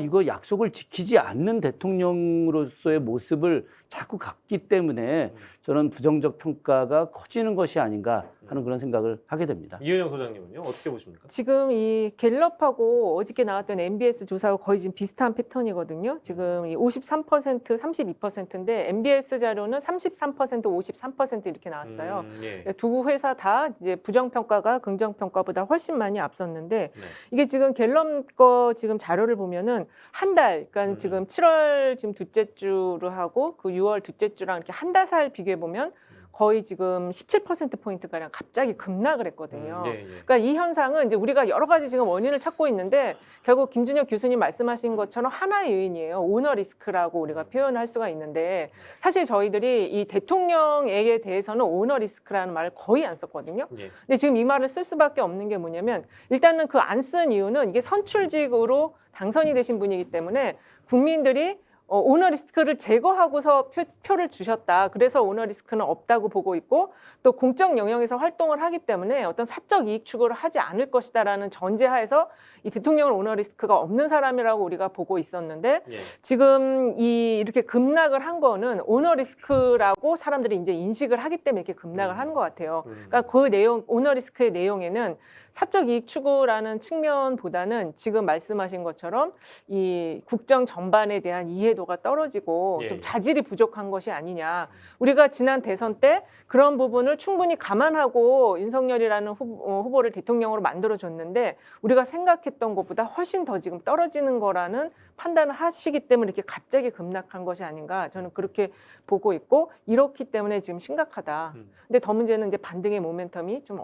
이거 약속을 지키지 않는 대통령으로서의 모습을 자꾸 갖기 때문에 저는 부정적 평가가 커지는 것이 아닌가 하는 그런 생각을 하게 됩니다. 이은영 소장님은요, 어떻게 보십니까? 지금 이 갤럽하고 어저께 나왔던 MBS 조사하고 거의 지금 비슷한 패턴이거든요. 지금 이 53%, 32%인데 MBS 자료는 33%, 53% 이렇게 나왔어요. 예. 두 회사 다 이제 부정평가가 긍정평가보다 훨씬 많이 앞섰는데 네. 이게 지금 갤럽 거 지금 자료를 보면은 한 달, 그러니까 지금 7월 지금 둘째 주로 하고 그 6월 둘째 주랑 이렇게 한 달 살 비교해 보면 거의 지금 17%포인트가량 갑자기 급락을 했거든요. 예. 그러니까 이 현상은 이제 우리가 여러 가지 지금 원인을 찾고 있는데 결국 김준혁 교수님 말씀하신 것처럼 하나의 요인이에요. 오너 리스크라고 우리가 표현할 수가 있는데 사실 저희들이 이 대통령에 대해서는 오너 리스크라는 말을 거의 안 썼거든요. 예. 근데 지금 이 말을 쓸 수밖에 없는 게 뭐냐면 일단은 그 안 쓴 이유는 이게 선출직으로 당선이 되신 분이기 때문에 국민들이 오너 리스크를 제거하고서 표를 주셨다. 그래서 오너 리스크는 없다고 보고 있고 또 공적 영역에서 활동을 하기 때문에 어떤 사적 이익 추구를 하지 않을 것이다라는 전제하에서 이 대통령은 오너 리스크가 없는 사람이라고 우리가 보고 있었는데 예. 지금 이렇게 급락을 한 거는 오너 리스크라고 사람들이 이제 인식을 하기 때문에 이렇게 급락을 하는 것 같아요. 그러니까 그 내용, 오너 리스크의 내용에는 사적 이익 추구라는 측면보다는 지금 말씀하신 것처럼 이 국정 전반에 대한 이해도가 떨어지고 예, 좀 예. 자질이 부족한 것이 아니냐. 우리가 지난 대선 때 그런 부분을 충분히 감안하고 윤석열이라는 후보를 대통령으로 만들어줬는데 우리가 생각했던 것보다 훨씬 더 지금 떨어지는 거라는 판단을 하시기 때문에 이렇게 갑자기 급락한 것이 아닌가 저는 그렇게 보고 있고 이렇기 때문에 지금 심각하다. 근데 더 문제는 이제 반등의 모멘텀이 좀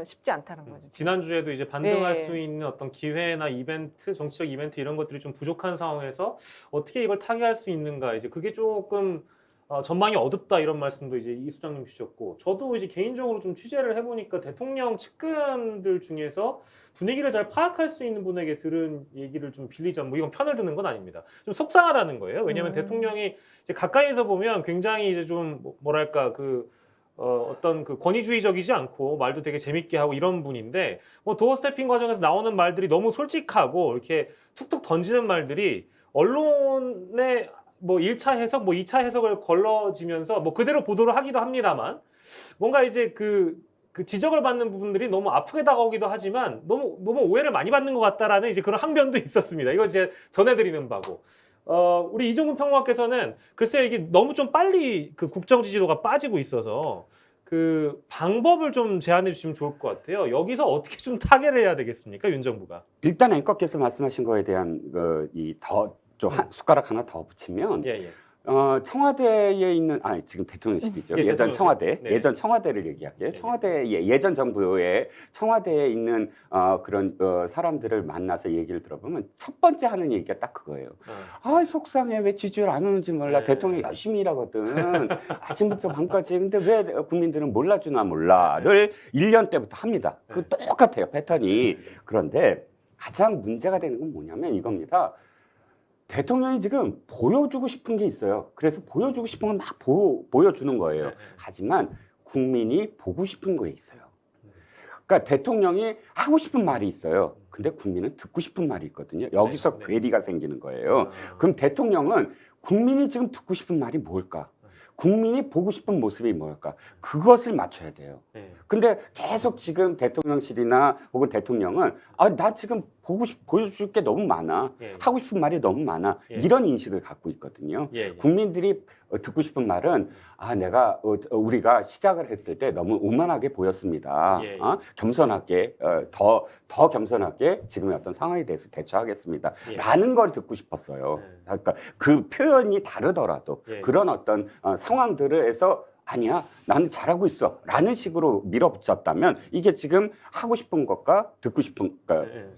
쉽지 않다는 거죠. 지난주에도 이제 반등할 네. 수 있는 어떤 기회나 이벤트, 정치적 이벤트 이런 것들이 좀 부족한 상황에서 어떻게 이걸 타개할 수 있는가 이제 그게 조금 전망이 어둡다 이런 말씀도 이제 이 수장님 주셨고 저도 이제 개인적으로 좀 취재를 해보니까 대통령 측근들 중에서 분위기를 잘 파악할 수 있는 분에게 들은 얘기를 좀 빌리자면 뭐 이건 편을 드는 건 아닙니다. 좀 속상하다는 거예요. 왜냐하면 대통령이 이제 가까이서 보면 굉장히 이제 좀 뭐랄까 어떤 그 권위주의적이지 않고 말도 되게 재밌게 하고 이런 분인데 뭐 도어 스태핑 과정에서 나오는 말들이 너무 솔직하고 이렇게 툭툭 던지는 말들이 언론의 뭐 1차 해석, 뭐 2차 해석을 걸러지면서 뭐 그대로 보도를 하기도 합니다만 뭔가 이제 그 그 지적을 받는 부분들이 너무 아프게 다가오기도 하지만 너무 오해를 많이 받는 것 같다라는 이제 그런 항변도 있었습니다. 이거 제가 전해드리는 바고. 우리 이종근 평론가께서는 글쎄 이게 너무 좀 빨리 그 국정 지지도가 빠지고 있어서 그 방법을 좀 제안해 주시면 좋을 것 같아요. 여기서 어떻게 좀 타개를 해야 되겠습니까, 윤 정부가? 일단 앵커께서 말씀하신 거에 대한 숟가락 하나 더 붙이면 예. 청와대에 있는 지금 대통령실이죠. 예, 예전 대통령실. 청와대, 네. 예전 청와대를 얘기할게요. 예전 정부의 청와대에 있는 그런 사람들을 만나서 얘기를 들어보면 첫 번째 하는 얘기가 딱 그거예요. 속상해. 왜 지지율 안 오는지 몰라. 네. 대통령 열심히 일하거든. 아침부터 밤까지. 근데 왜 국민들은 몰라주나 몰라를 1년 때부터 합니다. 그 똑같아요. 패턴이. 그런데 가장 문제가 되는 건 뭐냐면 이겁니다. 대통령이 지금 보여주고 싶은 게 있어요. 그래서 보여주고 싶은 건 막 보여주는 거예요. 하지만 국민이 보고 싶은 거에 있어요. 그러니까 대통령이 하고 싶은 말이 있어요. 근데 국민은 듣고 싶은 말이 있거든요. 여기서 괴리가 생기는 거예요. 그럼 대통령은 국민이 지금 듣고 싶은 말이 뭘까? 국민이 보고 싶은 모습이 뭘까? 그것을 맞춰야 돼요. 근데 계속 지금 대통령실이나 혹은 대통령은 나 지금 보여줄 게 너무 많아. 하고 싶은 말이 너무 많아. 이런 인식을 갖고 있거든요. 국민들이 듣고 싶은 말은 우리가 시작을 했을 때 너무 오만하게 보였습니다. 겸손하게 더 겸손하게 지금의 어떤 상황에 대해서 대처하겠습니다. 라는 걸 듣고 싶었어요. 그러니까 그 표현이 다르더라도 그런 어떤 상황들에서 아니야, 나는 잘하고 있어 라는 식으로 밀어붙였다면 이게 지금 하고 싶은 것과 듣고 싶은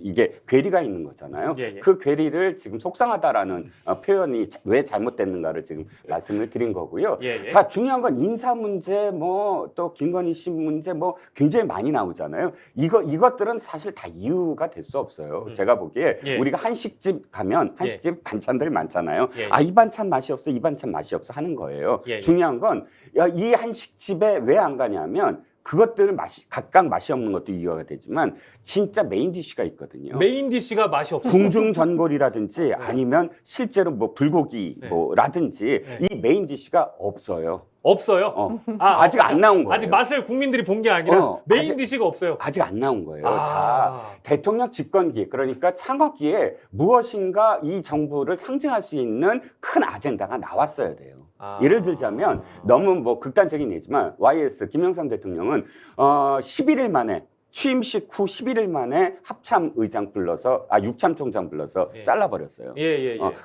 이게 괴리가 있는 거잖아요. 그 괴리를 지금 속상하다라는 표현이 왜 잘못됐는가를 지금 말씀을 드린 거고요. 자, 중요한 건 인사 문제, 또 김건희 씨 문제 굉장히 많이 나오잖아요. 이것들은 사실 다 이유가 될 수 없어요. 제가 보기에 우리가 한식집 가면 한식집 반찬들 많잖아요. 이 반찬 맛이 없어, 이 반찬 맛이 없어 하는 거예요. 중요한 건 이 한식집에 왜 안 가냐면 그것들은 각각 맛이 없는 것도 이유가 되지만 진짜 메인 디쉬가 있거든요. 메인 디쉬가 맛이 없어요. 궁중전골이라든지 아니면 실제로 불고기라든지 이 메인 디쉬가 없어요. 없어요? 아직 안 나온 거예요. 아직 맛을 국민들이 본 게 아니라 메인 디쉬가 없어요. 아직 안 나온 거예요. 자, 대통령 집권기, 그러니까 창업기에 무엇인가 이 정부를 상징할 수 있는 큰 아젠다가 나왔어야 돼요. 예를 들자면 너무 극단적인 예지만 YS 김영삼 대통령은 11일 만에 취임식 후 11일 만에 합참 의장 불러서 육참 총장 불러서 잘라버렸어요.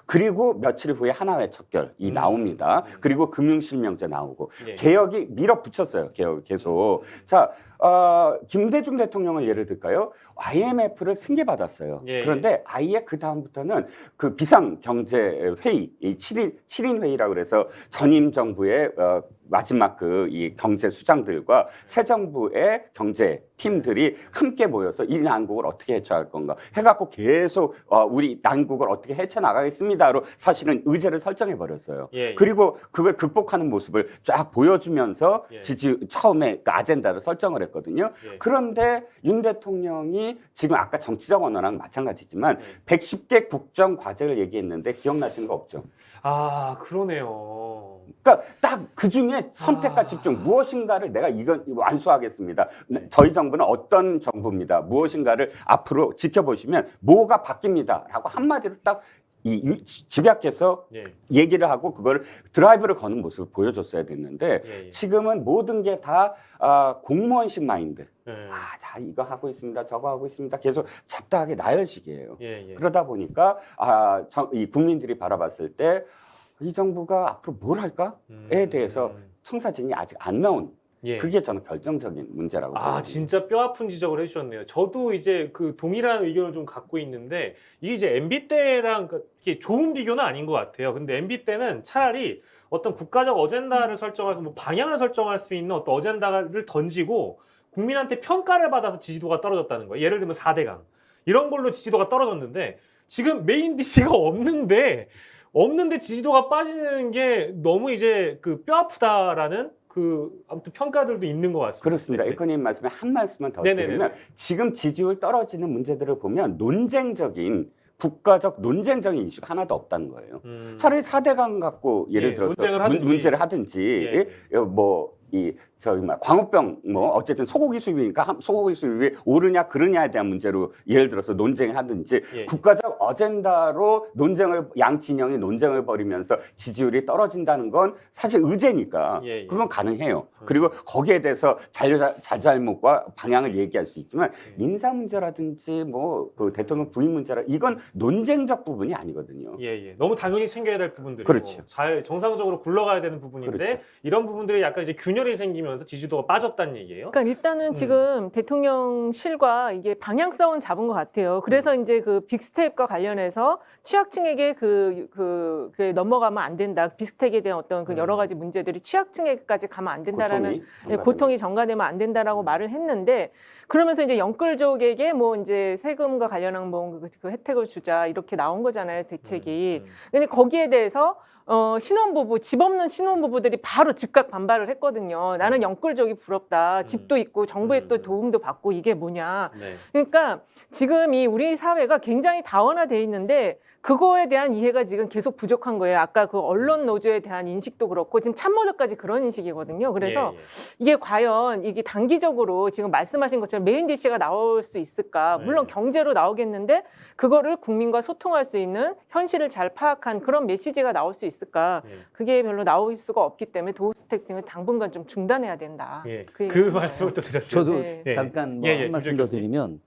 그리고 며칠 후에 하나회 척결이 나옵니다. 그리고 금융실명제 나오고 개혁이 밀어붙였어요. 개혁 계속. 자, 김대중 대통령을 예를 들까요? IMF를 승계받았어요. 그런데 아예 그 다음부터는 그 비상경제회의, 7인 회의라고 그래서 전임 정부의 마지막 이 경제 수장들과 새 정부의 경제 팀들이 함께 모여서 이 난국을 어떻게 헤쳐할 건가 해갖고 계속 우리 난국을 어떻게 헤쳐나가겠습니다로 사실은 의제를 설정해 버렸어요. 그리고 그걸 극복하는 모습을 쫙 보여주면서 처음에 그 아젠다를 설정을 했거든요. 그런데 윤 대통령이 지금 아까 정치적 언어랑 마찬가지지만 110개 국정 과제를 얘기했는데 기억나시는 거 없죠? 그러네요. 그러니까 딱 그중에 선택과 집중, 무엇인가를 내가 이건 완수하겠습니다. 저희 정부는 어떤 정부입니다. 무엇인가를 앞으로 지켜보시면 뭐가 바뀝니다. 라고 한마디로 딱 집약해서 얘기를 하고 그걸 드라이브를 거는 모습을 보여줬어야 됐는데 지금은 모든 게 다 공무원식 마인드. 다 이거 하고 있습니다. 저거 하고 있습니다. 계속 잡다하게 나열식이에요. 그러다 보니까 이 국민들이 바라봤을 때 이 정부가 앞으로 뭘 할까에 대해서 청사진이 아직 안 나온 그게 저는 결정적인 문제라고 보거든요. 진짜 뼈아픈 지적을 해주셨네요. 저도 이제 그 동일한 의견을 좀 갖고 있는데 이게 이제 MB 때랑 이게 좋은 비교는 아닌 것 같아요. 근데 MB 때는 차라리 어떤 국가적 어젠다를 설정해서 방향을 설정할 수 있는 어떤 어젠다를 던지고 국민한테 평가를 받아서 지지도가 떨어졌다는 거예요. 예를 들면 4대강 이런 걸로 지지도가 떨어졌는데 지금 메인 DC가 없는데 지지도가 빠지는 게 너무 이제 그 뼈아프다라는 아무튼 평가들도 있는 것 같습니다. 그렇습니다. 앵커님 말씀에 한 말씀만 더 드리면 지금 지지율 떨어지는 문제들을 보면 국가적 논쟁적인 이슈가 하나도 없다는 거예요. 차라리 4대강 갖고 예를 들어서 문제를 하든지 광우병 뭐 어쨌든 소고기 수입이니까 소고기 수입이 오르냐 그르냐에 대한 문제로 예를 들어서 논쟁하든지 예. 국가적 어젠다로 양 진영이 논쟁을 벌이면서 지지율이 떨어진다는 건 사실 의제니까 예. 그건 가능해요. 그리고 거기에 대해서 잘잘못과 방향을 얘기할 수 있지만 인사 문제라든지 뭐 그 대통령 부인 문제라 이건 논쟁적 부분이 아니거든요. 예. 너무 당연히 챙겨야 될 부분들이고 그렇죠. 잘 정상적으로 굴러가야 되는 부분인데 그렇죠. 이런 부분들이 약간 이제 균열이 생기면서 지지도가 빠졌다는 얘기예요. 그러니까 일단은 지금 대통령실과 이게 방향성은 잡은 것 같아요. 그래서 이제 그 빅스텝과 관련해서 취약층에게 그게 넘어가면 안 된다. 빅스텝에 대한 어떤 그 여러 가지 문제들이 취약층에게까지 가면 안 된다라는 고통이 전가되면 안 된다라고 말을 했는데 그러면서 이제 영끌족에게 뭐 이제 세금과 관련한 뭐 그 혜택을 주자 이렇게 나온 거잖아요 대책이. 근데 거기에 대해서 신혼부부, 집 없는 신혼부부들이 바로 즉각 반발을 했거든요. 나는 영끌족이 부럽다. 집도 있고 정부의 또 도움도 받고 이게 뭐냐. 네. 그러니까 지금 이 우리 사회가 굉장히 다원화돼 있는데 그거에 대한 이해가 지금 계속 부족한 거예요. 아까 그 언론 노조에 대한 인식도 그렇고 지금 참모들까지 그런 인식이거든요. 그래서 이게 과연 이게 단기적으로 지금 말씀하신 것처럼 메인 디시가 나올 수 있을까? 물론 경제로 나오겠는데 그거를 국민과 소통할 수 있는 현실을 잘 파악한 그런 메시지가 나올 수 있을까? 그게 별로 나올 수가 없기 때문에 도어스텝 등을 당분간 좀 중단해야 된다. 그 말씀을 또 드렸어요. 저도 네. 잠깐 뭐 한 말씀 더 드리면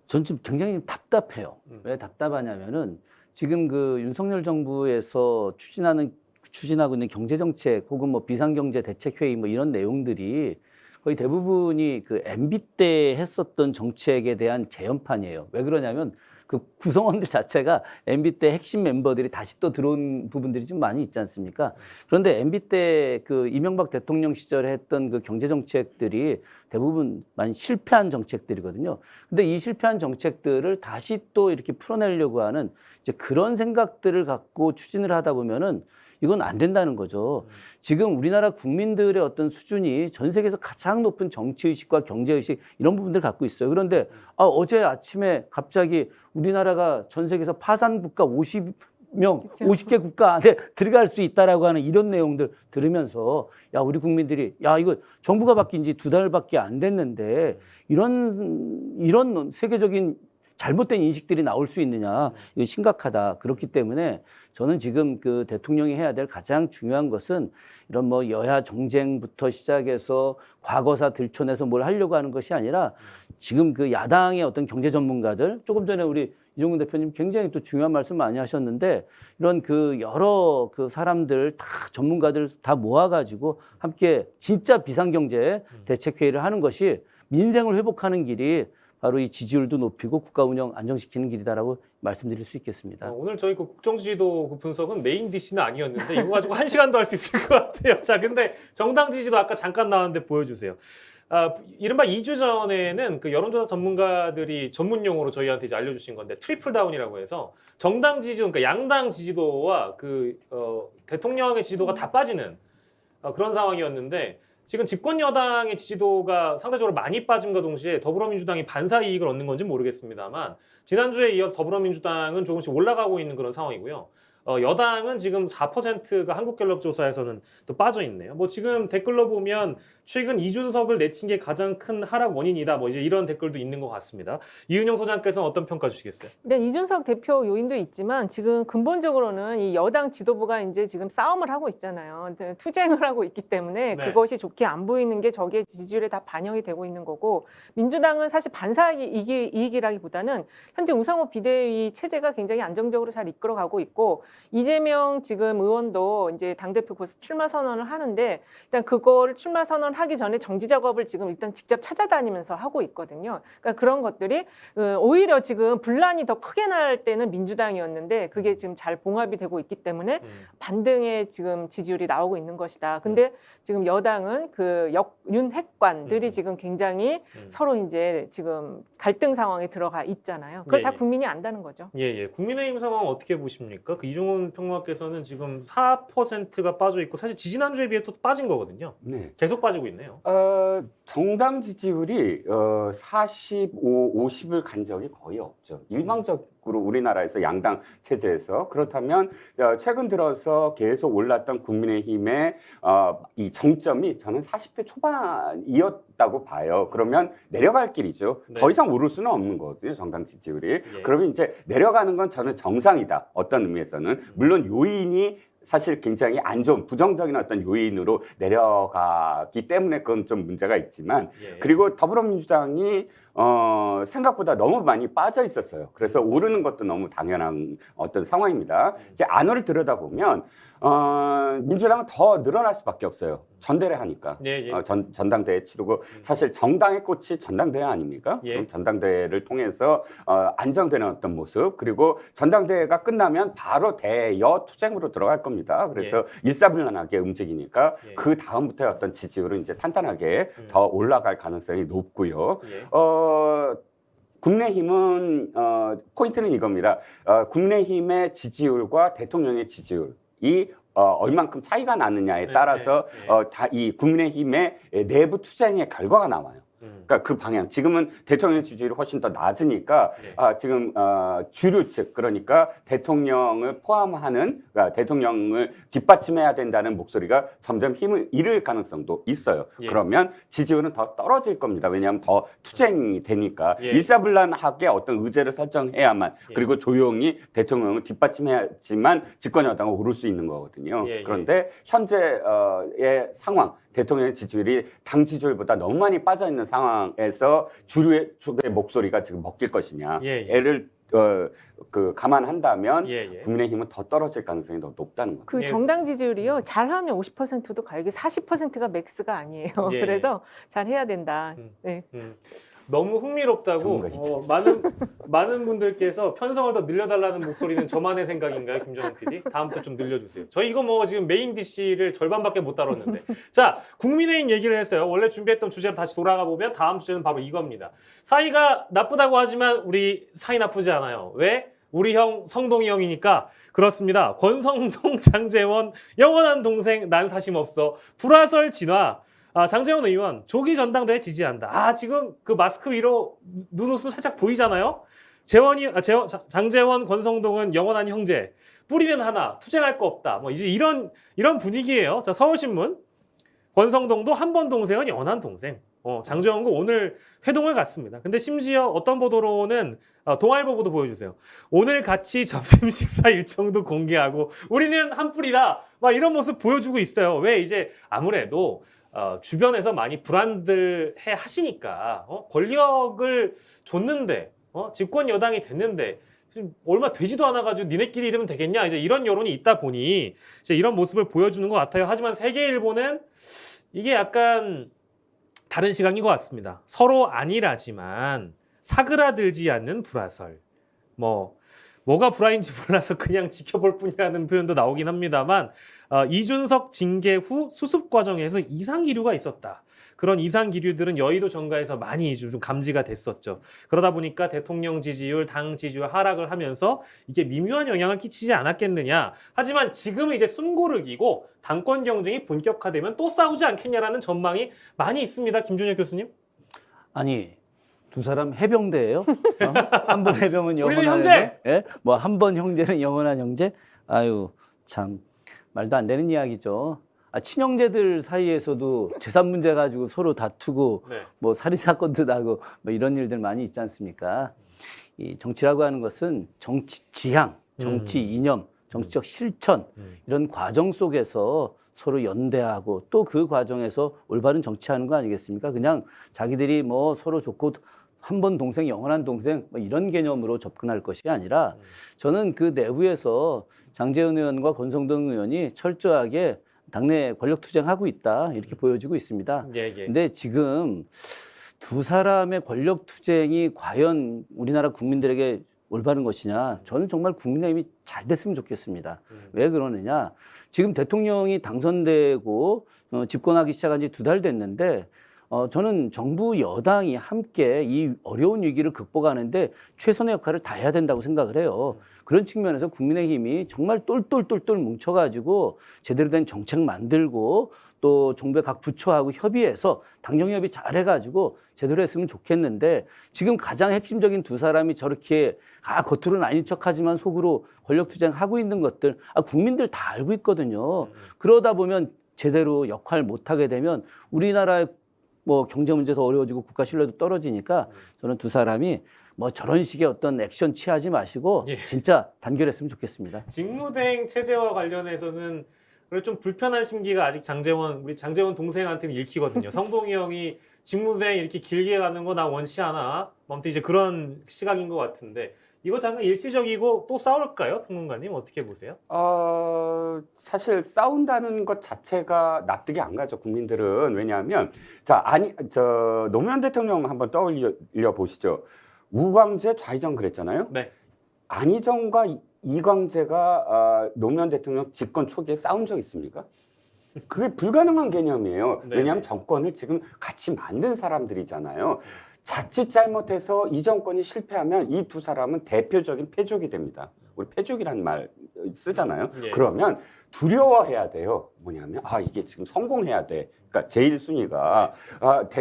전 지금 굉장히 답답해요. 왜 답답하냐면은 지금 그 윤석열 정부에서 추진하고 있는 경제정책 혹은 뭐 비상경제 대책회의 뭐 이런 내용들이 거의 대부분이 그 MB 때 했었던 정책에 대한 재연판이에요. 왜 그러냐면 그 구성원들 자체가 MB 때 핵심 멤버들이 다시 또 들어온 부분들이 좀 많이 있지 않습니까? 그런데 MB 때 그 이명박 대통령 시절에 했던 그 경제 정책들이 대부분 많이 실패한 정책들이거든요. 근데 이 실패한 정책들을 다시 또 이렇게 풀어내려고 하는 이제 그런 생각들을 갖고 추진을 하다 보면은 이건 안 된다는 거죠. 지금 우리나라 국민들의 어떤 수준이 전 세계에서 가장 높은 정치의식과 경제의식 이런 부분들을 갖고 있어요. 그런데 어제 아침에 갑자기 우리나라가 전 세계에서 파산 국가 50개 국가 안에 들어갈 수 있다라고 하는 이런 내용들 들으면서 야, 우리 국민들이 야, 이거 정부가 바뀐 지 2달밖에 안 됐는데 이런 세계적인 잘못된 인식들이 나올 수 있느냐. 이거 심각하다. 그렇기 때문에 저는 지금 그 대통령이 해야 될 가장 중요한 것은 이런 뭐 여야 정쟁부터 시작해서 과거사 들춰내서 뭘 하려고 하는 것이 아니라 지금 그 야당의 어떤 경제 전문가들 조금 전에 우리 이종근 대표님 굉장히 또 중요한 말씀 많이 하셨는데 이런 그 여러 그 사람들 다 전문가들 다 모아가지고 함께 진짜 비상경제 대책회의를 하는 것이 민생을 회복하는 길이 바로 이 지지율도 높이고 국가 운영 안정시키는 길이다라고 말씀드릴 수 있겠습니다. 오늘 저희 그 국정지지도 그 분석은 메인 DC는 아니었는데 이거 가지고 1시간도 할 수 있을 것 같아요. 자, 근데 정당 지지도 아까 잠깐 나왔는데 보여주세요. 이른바 2주 전에는 그 여론조사 전문가들이 전문용어로 저희한테 이제 알려주신 건데 트리플 다운이라고 해서 정당 지지도, 그러니까 양당 지지도와 그 대통령의 지지도가 다 빠지는 그런 상황이었는데 지금 집권 여당의 지지도가 상대적으로 많이 빠짐과 동시에 더불어민주당이 반사 이익을 얻는 건지 모르겠습니다만 지난주에 이어서 더불어민주당은 조금씩 올라가고 있는 그런 상황이고요. 여당은 지금 4%가 한국갤럽 조사에서는 또 빠져 있네요. 뭐 지금 댓글로 보면 최근 이준석을 내친 게 가장 큰 하락 원인이다. 뭐 이제 이런 댓글도 있는 것 같습니다. 이은영 소장께서는 어떤 평가 주시겠어요? 네, 이준석 대표 요인도 있지만 지금 근본적으로는 이 여당 지도부가 이제 지금 싸움을 하고 있잖아요. 투쟁을 하고 있기 때문에 네. 그것이 좋게 안 보이는 게 저기에 지지율에 다 반영이 되고 있는 거고 민주당은 사실 반사 이익이라기보다는 현재 우상호 비대위 체제가 굉장히 안정적으로 잘 이끌어가고 있고 이재명 지금 의원도 이제 당대표 출마 선언을 하는데 일단 그거를 출마 선언하기 전에 정지 작업을 지금 일단 직접 찾아다니면서 하고 있거든요. 그러니까 그런 것들이 오히려 지금 분란이 더 크게 날 때는 민주당이었는데 그게 지금 잘 봉합이 되고 있기 때문에 반등의 지금 지지율이 나오고 있는 것이다. 근데 지금 여당은 그 윤핵관들이 지금 굉장히 서로 이제 지금 갈등 상황에 들어가 있잖아요. 그걸 다 국민이 안다는 거죠. 예. 국민의힘 상황 어떻게 보십니까? 그 이종훈 평론가께서는 지금 4%가 빠져 있고 사실 지지난주에 비해 또 빠진 거거든요. 네. 계속 빠지고 있네요. 정당 지지율이 45, 50을 간 적이 거의 없죠. 일방적 으로 우리나라에서 양당 체제에서 그렇다면 최근 들어서 계속 올랐던 국민의힘의 이 정점이 저는 40대 초반이었다고 봐요. 그러면 내려갈 길이죠. 네. 더 이상 오를 수는 없는 거거든요. 정당 지지율이. 예. 그러면 이제 내려가는 건 저는 정상이다. 어떤 의미에서는 물론 요인이 사실 굉장히 안 좋은 부정적인 어떤 요인으로 내려가기 때문에 그건 좀 문제가 있지만 예. 그리고 더불어민주당이 생각보다 너무 많이 빠져 있었어요. 그래서 오르는 것도 너무 당연한 어떤 상황입니다. 이제 안으로 들여다보면 민주당은 더 늘어날 수밖에 없어요. 전대를 하니까. 예, 예. 전당대회 치르고 사실 정당의 꽃이 전당대회 아닙니까? 예. 그럼 전당대회를 통해서 안정되는 어떤 모습 그리고 전당대회가 끝나면 바로 대여 투쟁으로 들어갈 겁니다. 그래서 일사불란하게 움직이니까 예. 그 다음부터의 어떤 지지율은 이제 탄탄하게 더 올라갈 가능성이 높고요. 예. 국민의힘은 포인트는 이겁니다. 국민의힘의 지지율과 대통령의 지지율이 얼만큼 차이가 나느냐에 따라서 다 이 국민의힘의 내부 투쟁의 결과가 나와요. 그러니까 그 방향. 지금은 대통령 지지율이 훨씬 더 낮으니까 지금 주류 측 그러니까 대통령을 포함하는 그러니까 대통령을 뒷받침해야 된다는 목소리가 점점 힘을 잃을 가능성도 있어요. 예. 그러면 지지율은 더 떨어질 겁니다. 왜냐하면 더 투쟁이 되니까 예. 일사불란하게 어떤 의제를 설정해야만 예. 그리고 조용히 대통령을 뒷받침해야지만 집권 여당은 오를 수 있는 거거든요. 예. 그런데 현재의 상황 대통령의 지지율이 당 지지율보다 너무 많이 빠져 있는 상황에서 주류 쪽의 목소리가 지금 먹힐 것이냐. 예. 애를 감안한다면 예. 국민의힘은 더 떨어질 가능성이 더 높다는 거죠. 그 예. 정당 지지율이요. 잘하면 50%도 가요. 이게 40%가 맥스가 아니에요. 예. 그래서 잘 해야 된다. 음. 네. 너무 흥미롭다고 많은 분들께서 편성을 더 늘려달라는 목소리는 저만의 생각인가요, 김정은 PD? 다음부터 좀 늘려주세요. 저희 이거 뭐 지금 메인 DC를 절반밖에 못 다뤘는데. 자, 국민의힘 얘기를 했어요. 원래 준비했던 주제로 다시 돌아가 보면 다음 주제는 바로 이겁니다. 사이가 나쁘다고 하지만 우리 사이 나쁘지 않아요. 왜? 우리 형 성동이 형이니까 그렇습니다. 권성동, 장제원 영원한 동생 난 사심 없어. 불화설 진화. 장제원 의원 조기 전당대회 지지한다. 지금 그 마스크 위로 눈웃음 살짝 보이잖아요. 장제원, 권성동은 영원한 형제. 뿌리는 하나, 투쟁할 거 없다. 뭐 이제 이런 분위기예요. 자, 서울신문 권성동도 한 번 동생은 영원한 동생. 장제원과 오늘 회동을 갔습니다. 근데 심지어 어떤 보도로는 동아일보도 보여주세요. 오늘 같이 점심 식사 일정도 공개하고 우리는 한 뿌리다. 막 이런 모습 보여주고 있어요. 왜 이제 아무래도 주변에서 많이 불안들해 하시니까 권력을 줬는데 집권 여당이 됐는데 지금 얼마 되지도 않아가지고 니네끼리 이러면 되겠냐 이제 이런 여론이 있다 보니 이제 이런 모습을 보여주는 것 같아요. 하지만 세계일보는 이게 약간 다른 시각인 것 같습니다. 서로 안일하지만 사그라들지 않는 불화설. 뭐가 불화인지 몰라서 그냥 지켜볼 뿐이라는 표현도 나오긴 합니다만 이준석 징계 후 수습 과정에서 이상 기류가 있었다. 그런 이상 기류들은 여의도 정가에서 많이 좀 감지가 됐었죠. 그러다 보니까 대통령 지지율, 당 지지율 하락을 하면서 이게 미묘한 영향을 끼치지 않았겠느냐. 하지만 지금은 이제 숨고르기고 당권 경쟁이 본격화되면 또 싸우지 않겠냐라는 전망이 많이 있습니다. 김준혁 교수님. 아니 두 사람 해병대예요? 한 번 해병은 영원한 우리는 형제! 해병? 예? 뭐 한 번 형제는 영원한 형제? 아유 참 말도 안 되는 이야기죠. 친형제들 사이에서도 재산 문제 가지고 서로 다투고 네. 뭐 살인 사건도 나고 뭐 이런 일들 많이 있지 않습니까? 이 정치라고 하는 것은 정치 지향, 정치 이념, 정치적 실천 이런 과정 속에서 서로 연대하고 또 그 과정에서 올바른 정치하는 거 아니겠습니까? 그냥 자기들이 뭐 서로 좋고 한 번 동생, 영원한 동생 뭐 이런 개념으로 접근할 것이 아니라 저는 그 내부에서 장제원 의원과 권성동 의원이 철저하게 당내 권력 투쟁하고 있다 이렇게 보여지고 있습니다. 근데 지금 두 사람의 권력 투쟁이 과연 우리나라 국민들에게 올바른 것이냐? 저는 정말 국민의힘이 잘 됐으면 좋겠습니다. 왜 그러느냐? 지금 대통령이 당선되고 집권하기 시작한 지 2달 됐는데 저는 정부 여당이 함께 이 어려운 위기를 극복하는데 최선의 역할을 다해야 된다고 생각을 해요. 그런 측면에서 국민의힘이 정말 똘똘똘똘 뭉쳐가지고 제대로 된 정책 만들고 또 정부의 각 부처하고 협의해서 당정협의 잘해가지고 제대로 했으면 좋겠는데 지금 가장 핵심적인 두 사람이 저렇게 겉으로는 아닌 척하지만 속으로 권력투쟁하고 있는 것들 국민들 다 알고 있거든요. 그러다 보면 제대로 역할 못하게 되면 우리나라의 뭐 경제 문제 더 어려워지고 국가 신뢰도 떨어지니까 저는 두 사람이 뭐 저런 식의 어떤 액션 취하지 마시고 예. 진짜 단결했으면 좋겠습니다. 직무대행 체제와 관련해서는 그리고 좀 불편한 심기가 아직 우리 장재원 동생한테는 읽히거든요. 성동이 형이 직무대행 이렇게 길게 가는 거 나 원치 않아. 아무튼 이제 그런 시각인 것 같은데 이거 잠깐 일시적이고 또 싸울까요? 평론가님 어떻게 보세요? 사실 싸운다는 것 자체가 납득이 안 가죠, 국민들은. 왜냐하면, 노무현 대통령 한번 떠올려 보시죠. 우광재 좌이정 그랬잖아요. 네. 안희정과 이광재가 노무현 대통령 집권 초기에 싸운 적 있습니까? 그게 불가능한 개념이에요. 네. 왜냐하면 정권을 지금 같이 만든 사람들이잖아요. 자칫 잘못해서 이 정권이 실패하면 이 두 사람은 대표적인 패족이 됩니다. 우리 패족이라는 말 쓰잖아요. 예. 그러면 두려워해야 돼요. 뭐냐면 이게 지금 성공해야 돼. 그러니까 제일 순위가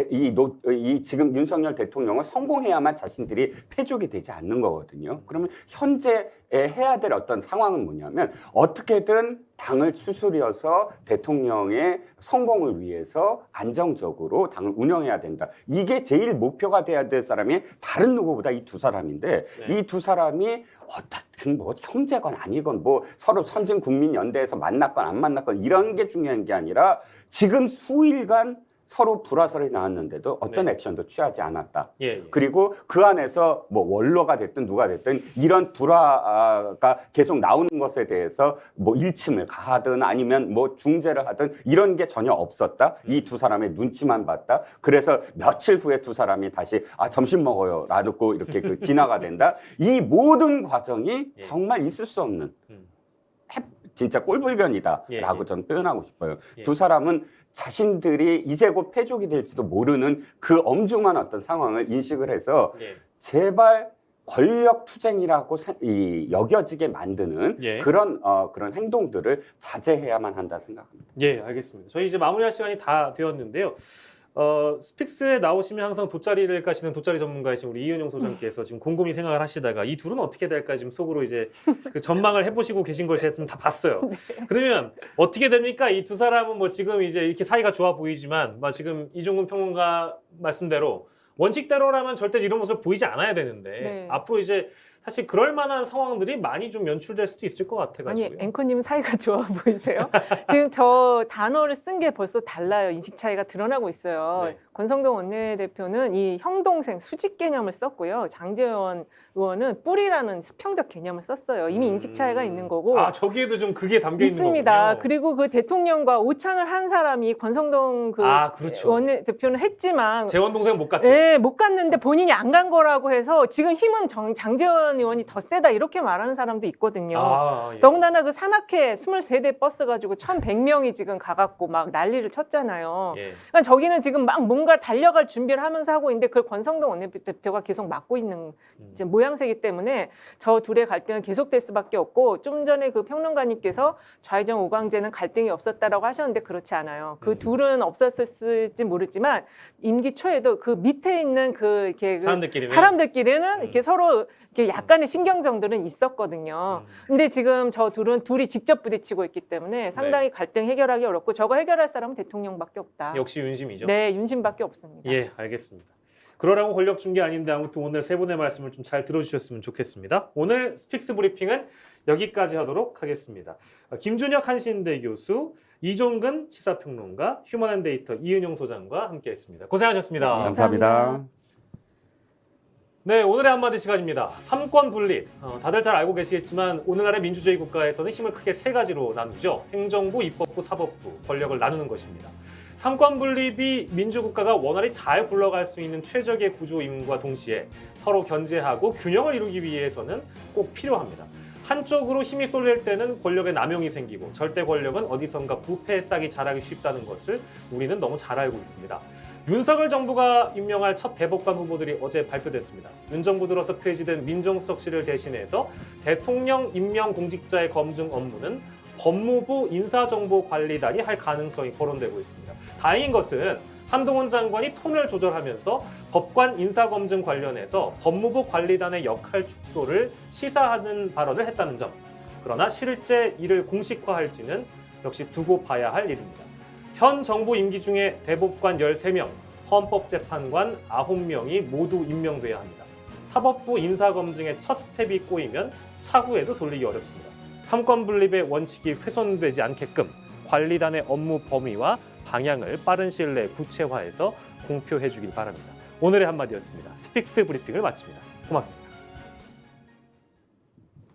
이 지금 윤석열 대통령은 성공해야만 자신들이 패족이 되지 않는 거거든요. 그러면 현재 해야 될 어떤 상황은 뭐냐면 어떻게든 당을 추스려서 대통령의 성공을 위해서 안정적으로 당을 운영해야 된다. 이게 제일 목표가 돼야 될 사람이 다른 누구보다 이 두 사람인데 네. 이 두 사람이 어떻든 뭐 형제건 아니건 뭐 서로 선진국민연대에서 만났건 안 만났건 이런 게 중요한 게 아니라 지금 수일간 서로 불화설이 나왔는데도 어떤 네. 액션도 취하지 않았다. 예. 그리고 그 안에서 뭐 원로가 됐든 누가 됐든 이런 불화가 계속 나오는 것에 대해서 뭐 일침을 가하든 아니면 뭐 중재를 하든 이런 게 전혀 없었다. 이 두 사람의 눈치만 봤다. 그래서 며칠 후에 두 사람이 다시 점심 먹어요 라고 이렇게 진화가 된다. 이 모든 과정이 예. 정말 있을 수 없는 진짜 꼴불견이다라고 예. 저는 표현하고 싶어요. 예. 두 사람은 자신들이 이제 곧 패족이 될지도 모르는 그 엄중한 어떤 상황을 인식을 해서 예. 제발 권력 투쟁이라고 여겨지게 만드는 예. 그런 행동들을 자제해야만 한다 생각합니다. 예, 알겠습니다. 저희 이제 마무리할 시간이 다 되었는데요. 스픽스에 나오시면 항상 돗자리를 까시는 돗자리 전문가이신 우리 이은영 소장께서 지금 곰곰이 생각을 하시다가 이 둘은 어떻게 될까 지금 속으로 이제 그 전망을 해보시고 계신 걸 제가 좀 다 봤어요. 그러면 어떻게 됩니까? 이 두 사람은 뭐 지금 이제 이렇게 사이가 좋아 보이지만 지금 이종근 평론가 말씀대로 원칙대로라면 절대 이런 모습을 보이지 않아야 되는데 네. 앞으로 이제 사실 그럴 만한 상황들이 많이 좀 연출될 수도 있을 것 같아가지고요. 아니 앵커님 사이가 좋아 보이세요? 지금 저 단어를 쓴 게 벌써 달라요. 인식 차이가 드러나고 있어요. 네. 권성동 원내대표는 이 형동생 수직 개념을 썼고요. 장제원 의원은 뿌리라는 수평적 개념을 썼어요. 이미 인식 차이가 있는 거고. 저기에도 좀 그게 담겨 있는 있습니다. 거군요. 그리고 그 대통령과 오찬을 한 사람이 권성동 그렇죠. 원내대표는 했지만 재원 동생 못 갔죠. 네, 못 갔는데 본인이 안 간 거라고 해서 지금 힘은 장제원 의원이 더 세다 이렇게 말하는 사람도 있거든요. 예. 더군다나 그 산악회 23대 버스 가지고 1,100명이 지금 가갖고 막 난리를 쳤잖아요. 예. 그러니까 저기는 지금 막 뭔가 달려갈 준비를 하면서 하고 있는데 그걸 권성동 원내대표가 계속 막고 있는 이제 모양새이기 때문에 저 둘의 갈등은 계속될 수밖에 없고 좀 전에 그 평론가님께서 좌이정 우광재는 갈등이 없었다라고 하셨는데 그렇지 않아요. 그 둘은 없었을지 모르지만 임기 초에도 그 밑에 있는 이렇게 사람들끼리는 이렇게 서로 이렇게 약간의 신경전들은 있었거든요. 근데 지금 저 둘이 직접 부딪히고 있기 때문에 상당히 갈등 해결하기 어렵고 저거 해결할 사람은 대통령밖에 없다. 역시 윤심이죠. 네, 윤심밖에 없습니다. 예, 알겠습니다. 그러라고 권력 준 게 아닌데 아무튼 오늘 세 분의 말씀을 좀 잘 들어주셨으면 좋겠습니다. 오늘 스픽스 브리핑은 여기까지 하도록 하겠습니다. 김준혁 한신대 교수, 이종근 시사평론가, 휴먼앤데이터 이은영 소장과 함께했습니다. 고생하셨습니다. 감사합니다. 네, 오늘의 한마디 시간입니다. 삼권 분립. 다들 잘 알고 계시겠지만 오늘날의 민주주의 국가에서는 힘을 크게 세 가지로 나누죠. 행정부, 입법부, 사법부, 권력을 나누는 것입니다. 삼권 분립이 민주국가가 원활히 잘 굴러갈 수 있는 최적의 구조임과 동시에 서로 견제하고 균형을 이루기 위해서는 꼭 필요합니다. 한쪽으로 힘이 쏠릴 때는 권력의 남용이 생기고 절대 권력은 어디선가 부패의 싹이 자라기 쉽다는 것을 우리는 너무 잘 알고 있습니다. 윤석열 정부가 임명할 첫 대법관 후보들이 어제 발표됐습니다. 윤 정부 들어서 폐지된 민정수석실을 대신해서 대통령 임명 공직자의 검증 업무는 법무부 인사정보관리단이 할 가능성이 거론되고 있습니다. 다행인 것은 한동훈 장관이 톤을 조절하면서 법관 인사검증 관련해서 법무부 관리단의 역할 축소를 시사하는 발언을 했다는 점. 그러나 실제 이를 공식화할지는 역시 두고 봐야 할 일입니다. 현 정부 임기 중에 대법관 13명, 헌법재판관 9명이 모두 임명돼야 합니다. 사법부 인사검증의 첫 스텝이 꼬이면 차후에도 돌리기 어렵습니다. 삼권 분립의 원칙이 훼손되지 않게끔 관리단의 업무 범위와 방향을 빠른 시일 내에 구체화해서 공표해 주길 바랍니다. 오늘의 한마디였습니다. 스픽스 브리핑을 마칩니다. 고맙습니다.